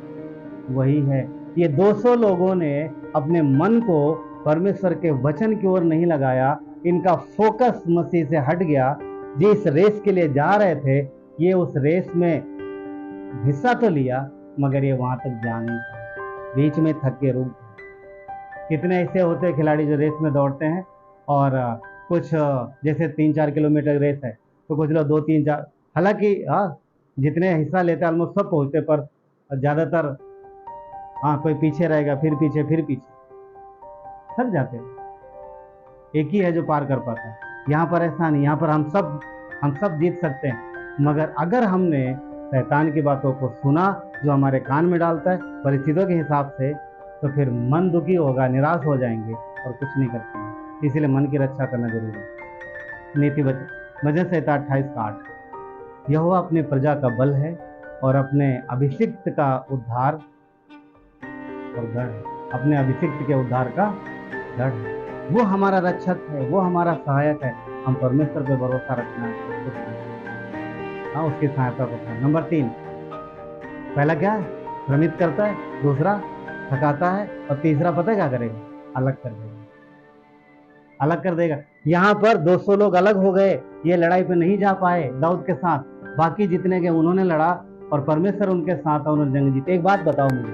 वही है। ये 200 लोगों ने अपने मन को परमेश्वर के वचन की ओर नहीं लगाया, इनका फोकस मसीह से हट गया। जिस रेस के लिए जा रहे थे, ये उस रेस में हिस्सा तो लिया मगर ये वहां तक जा नहीं पाए, बीच में थक के रुक गए। कितने ऐसे होते हैं खिलाड़ी जो रेस में दौड़ते हैं और कुछ जैसे 3-4 किलोमीटर रेस है तो कुछ लोग 2-3-4, हालांकि जितने हिस्सा लेते हैं ऑलमोस्ट सब पहुंचते, पर ज़्यादातर कोई पीछे रहेगा, फिर पीछे थक जाते हैं। एक ही है जो पार कर पाता है। यहाँ पर ऐसा नहीं, यहाँ पर हम सब जीत सकते हैं, मगर अगर हमने शैतान की बातों को सुना जो हमारे कान में डालता है परिस्थितियों के हिसाब से, तो फिर मन दुखी होगा, निराश हो जाएंगे और कुछ नहीं कर पाएंगे। इसलिए मन की रक्षा करना जरूरी है। नीति भजन संहिता 28:8, यहोवा अपनी प्रजा का बल है और अपने अभिषिक्त का उद्धार और गढ़ है। अपने अभिषिक्त के उद्धार का गढ़ है। वो हमारा रक्षक है, वो हमारा सहायक है। हम परमेश्वर पे भरोसा रखना है, उसकी सहायता करना है। नंबर 3, पहला क्या है? भ्रमित करता है, दूसरा थकाता है, और तीसरा पता है क्या करेगा? अलग कर देगा, अलग कर देगा। यहाँ पर 200 लोग अलग हो गए, ये लड़ाई पे नहीं जा पाए दाऊद के साथ। बाकी जितने के उन्होंने लड़ा और परमेश्वर उनके साथ था, उन्होंने जंग जीती। एक बात बताओ मुझे,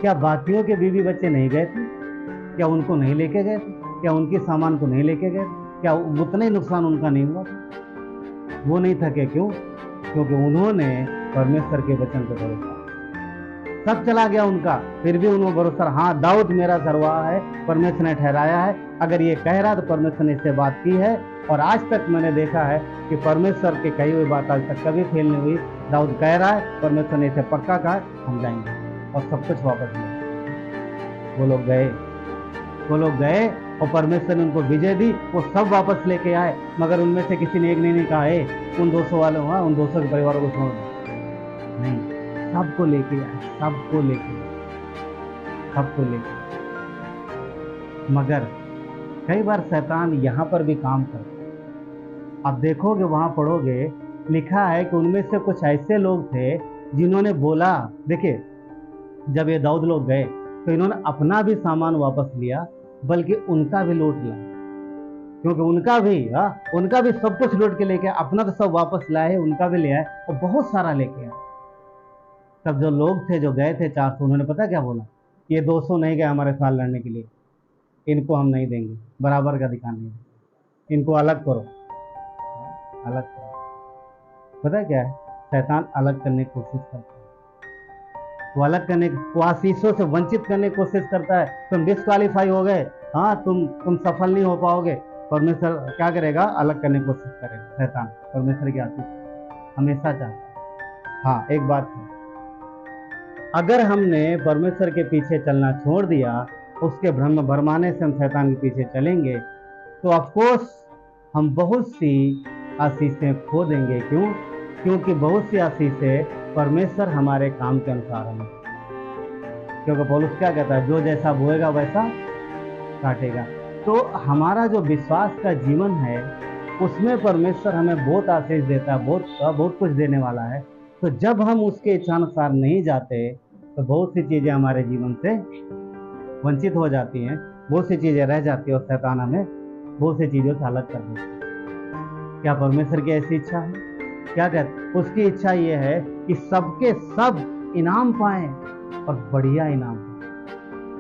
क्या बाकियों के बीवी बच्चे नहीं गए थे? क्या उनको नहीं लेके गए थे? क्या उनके सामान को नहीं लेके गए थे? क्या उतना ही नुकसान उनका नहीं हुआ था? वो नहीं थके, क्यों? क्योंकि उन्होंने परमेश्वर के वचन पर भरोसा। सब चला गया उनका, फिर भी उन्होंने भरोसा, हाँ दाऊद मेरा सरवाह है, परमेश्वर ने ठहराया है। अगर ये कह रहा तो परमेश्वर ने इससे बात की है, और आज तक मैंने देखा है कि परमेश्वर की कही हुई बात आज तक कभी फेल नहीं हुई। दाऊद कह रहा है, परमेश्वर ने इसे पक्का कहा, हम जाएंगे, और सब कुछ वापस लिया। वो लोग गए और परमेश्वर ने उनको विजय दी। वो सब वापस लेके आए, मगर उनमें से किसी ने एक ने नहीं कहा उन 200 वालों उन 200 के परिवारों को छोड़ दो। नहीं, सबको लेके आए, सबको लेके। मगर कई बार शैतान यहाँ पर भी काम करता है। आप देखोगे, वहां पढ़ोगे, लिखा है कि उनमें से कुछ ऐसे लोग थे जिन्होंने बोला, देखिए जब ये दाऊद लोग गए तो इन्होंने अपना भी सामान वापस लिया, बल्कि उनका भी लूट लिया, क्योंकि उनका भी सब कुछ लूट के लेके, अपना तो सब वापस लाए, उनका भी ले आए और बहुत सारा लेके आए। तब जो लोग थे जो गए थे 400, उन्होंने पता क्या बोला? ये 200 नहीं गए हमारे साथ लड़ने के लिए, इनको हम नहीं देंगे, बराबर का अधिकार नहीं, इनको अलग करो, अलग करो। पता क्या है? शैतान अलग करने की कोशिश करता है, वो अलग करने, वो आशीषों से वंचित करने की कोशिश करता है। तुम डिस्क्वालीफाई हो गए, तुम सफल नहीं हो पाओगे। परमेश्वर क्या करेगा? अलग करने की कोशिश करेगा। शैतान परमेश्वर की आशीष हमेशा चाहता है। हाँ, एक बात है, अगर हमने परमेश्वर के पीछे चलना छोड़ दिया, उसके भरमाने से हम शैतान के पीछे चलेंगे, तो ऑफकोर्स हम बहुत सी आशीषें खो देंगे। क्यों? क्योंकि बहुत सी आशीषें परमेश्वर हमारे काम के अनुसार हमें, क्योंकि पौलुस क्या कहता है? जो जैसा बोएगा वैसा काटेगा। तो हमारा जो विश्वास का जीवन है, उसमें परमेश्वर हमें बहुत आशीष देता है, बहुत कुछ देने वाला है। तो जब हम उसके इच्छानुसार नहीं जाते, तो बहुत सी चीज़ें हमारे जीवन से वंचित हो जाती हैं, बहुत सी चीज़ें रह जाती हैं, और शैतान हमें बहुत सी चीज़ों से अलग कर देता है। क्या परमेश्वर की ऐसी इच्छा है? क्या कहते? उसकी इच्छा ये है कि सबके सब इनाम पाएं, और बढ़िया इनाम।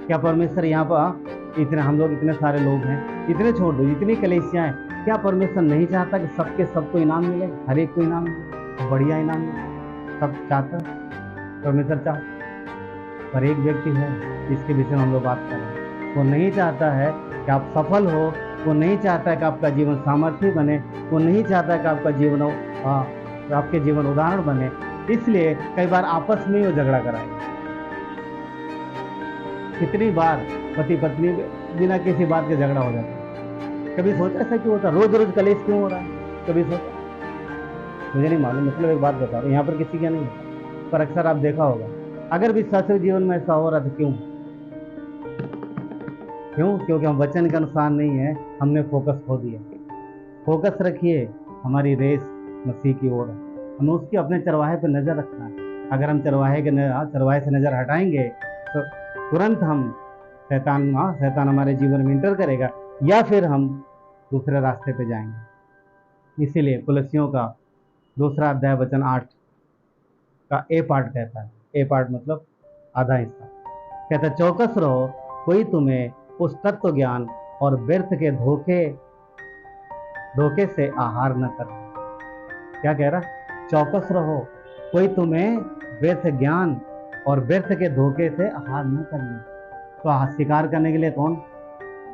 क्या परमेश्वर यहाँ पर हम लोग इतने सारे लोग हैं, इतने छोड़ दो, इतनी कलीसियाँ हैं, क्या परमेश्वर नहीं चाहता कि सबके सबको इनाम मिले? हर एक को इनाम मिले, बढ़िया इनाम मिले। सब चाहता, परमेश्वर चाहता, पर एक व्यक्ति है जिसके विषय में हम लोग बात कर रहे हैं, वो नहीं चाहता है कि आप सफल हो, वो नहीं चाहता है कि आपका जीवन सामर्थ्य बने, वो नहीं चाहता है कि आपके जीवन उदाहरण बने। इसलिए कई बार आपस में ही वो झगड़ा कराए। कितनी बार पति पत्नी बिना किसी बात के झगड़ा हो जाता है? कभी सोचा ऐसा क्यों होता? रोज रोज कलेश क्यों हो रहा है? कभी सोचा? मुझे नहीं मालूम, मतलब एक बात बता रहा हूँ, यहाँ पर किसी का नहीं होता, पर अक्सर आप देखा होगा। अगर विश्वासी जीवन में ऐसा हो रहा था, क्यों? क्योंकि हम वचन के अनुसार नहीं है, हमने फोकस खो दिया। फोकस रखिए, हमारी रेस मसीह की ओर है, हमें उसकी अपने चरवाहे पर नज़र रखना है। अगर हम चरवाहे से नज़र हटाएंगे तो तुरंत हम शैतान हमारे जीवन में इंटर करेगा, या फिर हम दूसरे रास्ते पे जाएंगे। इसीलिए कुलसियों का 2 अध्याय वचन 8, का ए पार्ट कहता है। ए पार्ट मतलब आधा हिस्सा। कहता है चौकस रहो, कोई तुम्हें उस तत्व ज्ञान और व्यर्थ के धोखे से आहार न कर। क्या कह रहा? चौकस रहो, कोई तुम्हें व्यर्थ ज्ञान और व्यर्थ के धोखे से आहार न कर ले। तो शिकार करने के लिए कौन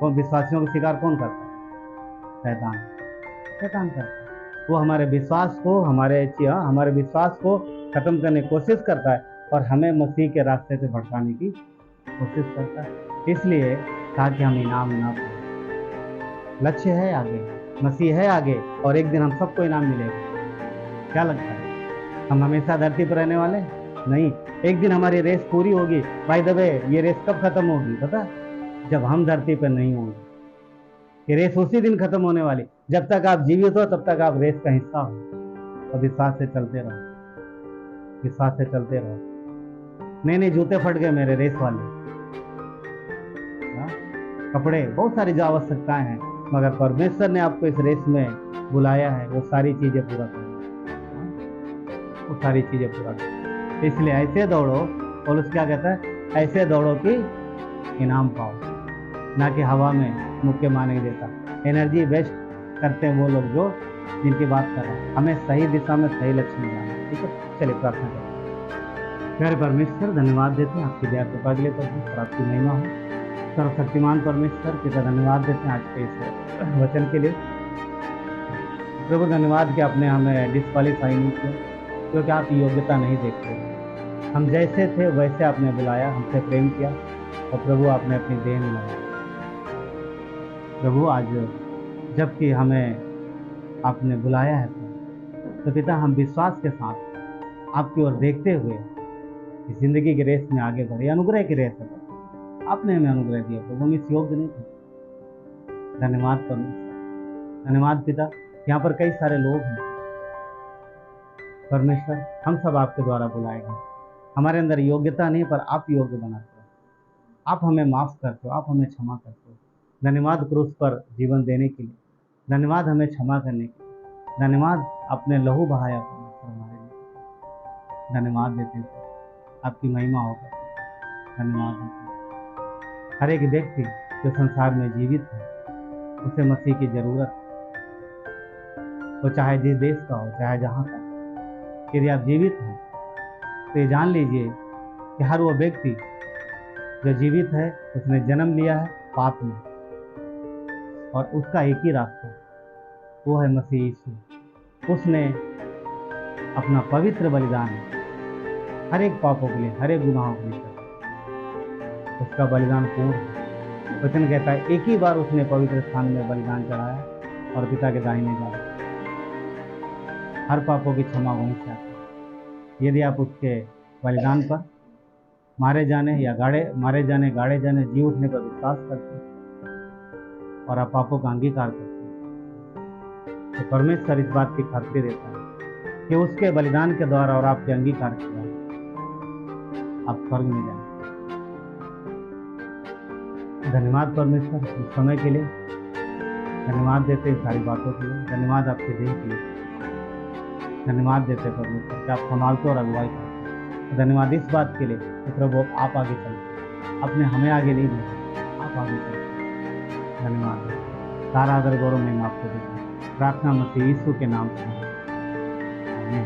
विश्वासियों का शिकार कौन करता है? शैतान करता है। वो हमारे विश्वास को खत्म करने की कोशिश करता है और हमें मसीह के रास्ते से भटकाने की कोशिश करता है। इसलिए ताकि हम इनाम ना पाए। लक्ष्य है आगे, मसीह है आगे, और एक दिन हम सबको इनाम मिलेगा। क्या लगता है? हम हमेशा धरती पर रहने वाले नहीं। एक दिन हमारी रेस पूरी होगी। बाय द वे, ये रेस कब खत्म होगी पता? जब हम धरती पर नहीं होंगे। ये रेस उसी दिन खत्म होने वाली। जब तक आप जीवित हो तब तक आप रेस का हिस्सा हो, और विश्वास से चलते रहो, विश्वास से चलते रहो। नहीं जूते फट गए मेरे रेस वाले, कपड़े, बहुत सारी जो आवश्यकताएं हैं, मगर परमेश्वर ने आपको इस रेस में बुलाया है वो सारी चीजें पूरा करो, वो सारी चीजें पूरा करो। इसलिए ऐसे दौड़ो, और उस क्या कहता है? ऐसे दौड़ो कि इनाम पाओ, ना कि हवा में मुक्के मारने देता। एनर्जी वेस्ट करते हैं वो लोग जो जिनकी बात कर रहे हैं। हमें सही दिशा में सही लक्ष्य में जाना है। ठीक है, चलिए प्रार्थना करें। प्यारे परमेश्वर, धन्यवाद देते हैं आपकी दया कृपा के लिए और आपकी महिमा हो। सर्वशक्तिमान परमेश्वर पिता, धन्यवाद देते हैं आज के इस वचन के लिए। प्रभु धन्यवाद कि आपने हमें डिस्क्वालीफाई नहीं किया, क्योंकि आप योग्यता नहीं देखते। हम जैसे थे वैसे आपने बुलाया, हमसे प्रेम किया, और प्रभु आपने अपनी देन लगाई। प्रभु आज जबकि हमें आपने बुलाया है तो पिता, हम विश्वास के साथ आपकी ओर देखते हुए इस जिंदगी की रेस में आगे बढ़े। अनुग्रह की रेस है, आपने हमें अनुग्रह दिया प्रभु, हम इस योग्य नहीं थे। धन्यवाद परमेश्वर, धन्यवाद पिता। यहाँ पर कई सारे लोग हैं परमेश्वर, हम सब आपके द्वारा बुलाए गए। हमारे अंदर योग्यता नहीं, पर आप योग्य बनाते हो, आप हमें माफ करते हो, आप हमें क्षमा करते हो। धन्यवाद क्रूस पर जीवन देने के लिए, धन्यवाद हमें क्षमा करने के लिए, धन्यवाद अपने लहू बहाया परमेश्वर हमारे लिए। धन्यवाद देते हैं, आपकी महिमा होगा। धन्यवाद देते हैं। हर एक व्यक्ति जो संसार में जीवित है उसे मसीह की जरूरत है, वो चाहे जिस देश का हो, चाहे जहाँ का। यदि आप जीवित हैं तो ये जान लीजिए कि हर वो व्यक्ति जो जीवित है उसने जन्म लिया है पाप में, और उसका एक ही रास्ता वो है मसीह यीशु। उसने अपना पवित्र बलिदान हर एक पापों के लिए, हर एक गुनाहों के लिए किया। उसका बलिदान पूर्ण है। वचन कहता है एक ही बार उसने पवित्र स्थान में बलिदान चढ़ाया और पिता के दाहिने जा हर पापों की क्षमा वहीं से आती है। यदि आप उसके बलिदान पर मारे जाने गाड़े जाने जी उठने पर विश्वास करते हैं और आप पापों का अंगीकार करते हैं, तो परमेश्वर इस बात की खातिर देता है कि उसके बलिदान के द्वारा और आपके अंगीकार के द्वारा आप स्वर्ग में जाएं। धन्यवाद परमेश्वर इस समय के लिए, धन्यवाद देते हैं सारी बातों के लिए, धन्यवाद आपके देह के लिए, धन्यवाद देते परमेश्वर कि आप संभालते और अगुवाई करते। धन्यवाद इस बात के लिए कि प्रभु आप आगे चलते, आपने हमें आगे नहीं भेजा, आप आगे चलते। धन्यवाद, सारा आदर गौरव मैं आपको देता हूँ। प्रार्थना मसीह यीशु के नाम से, आमीन।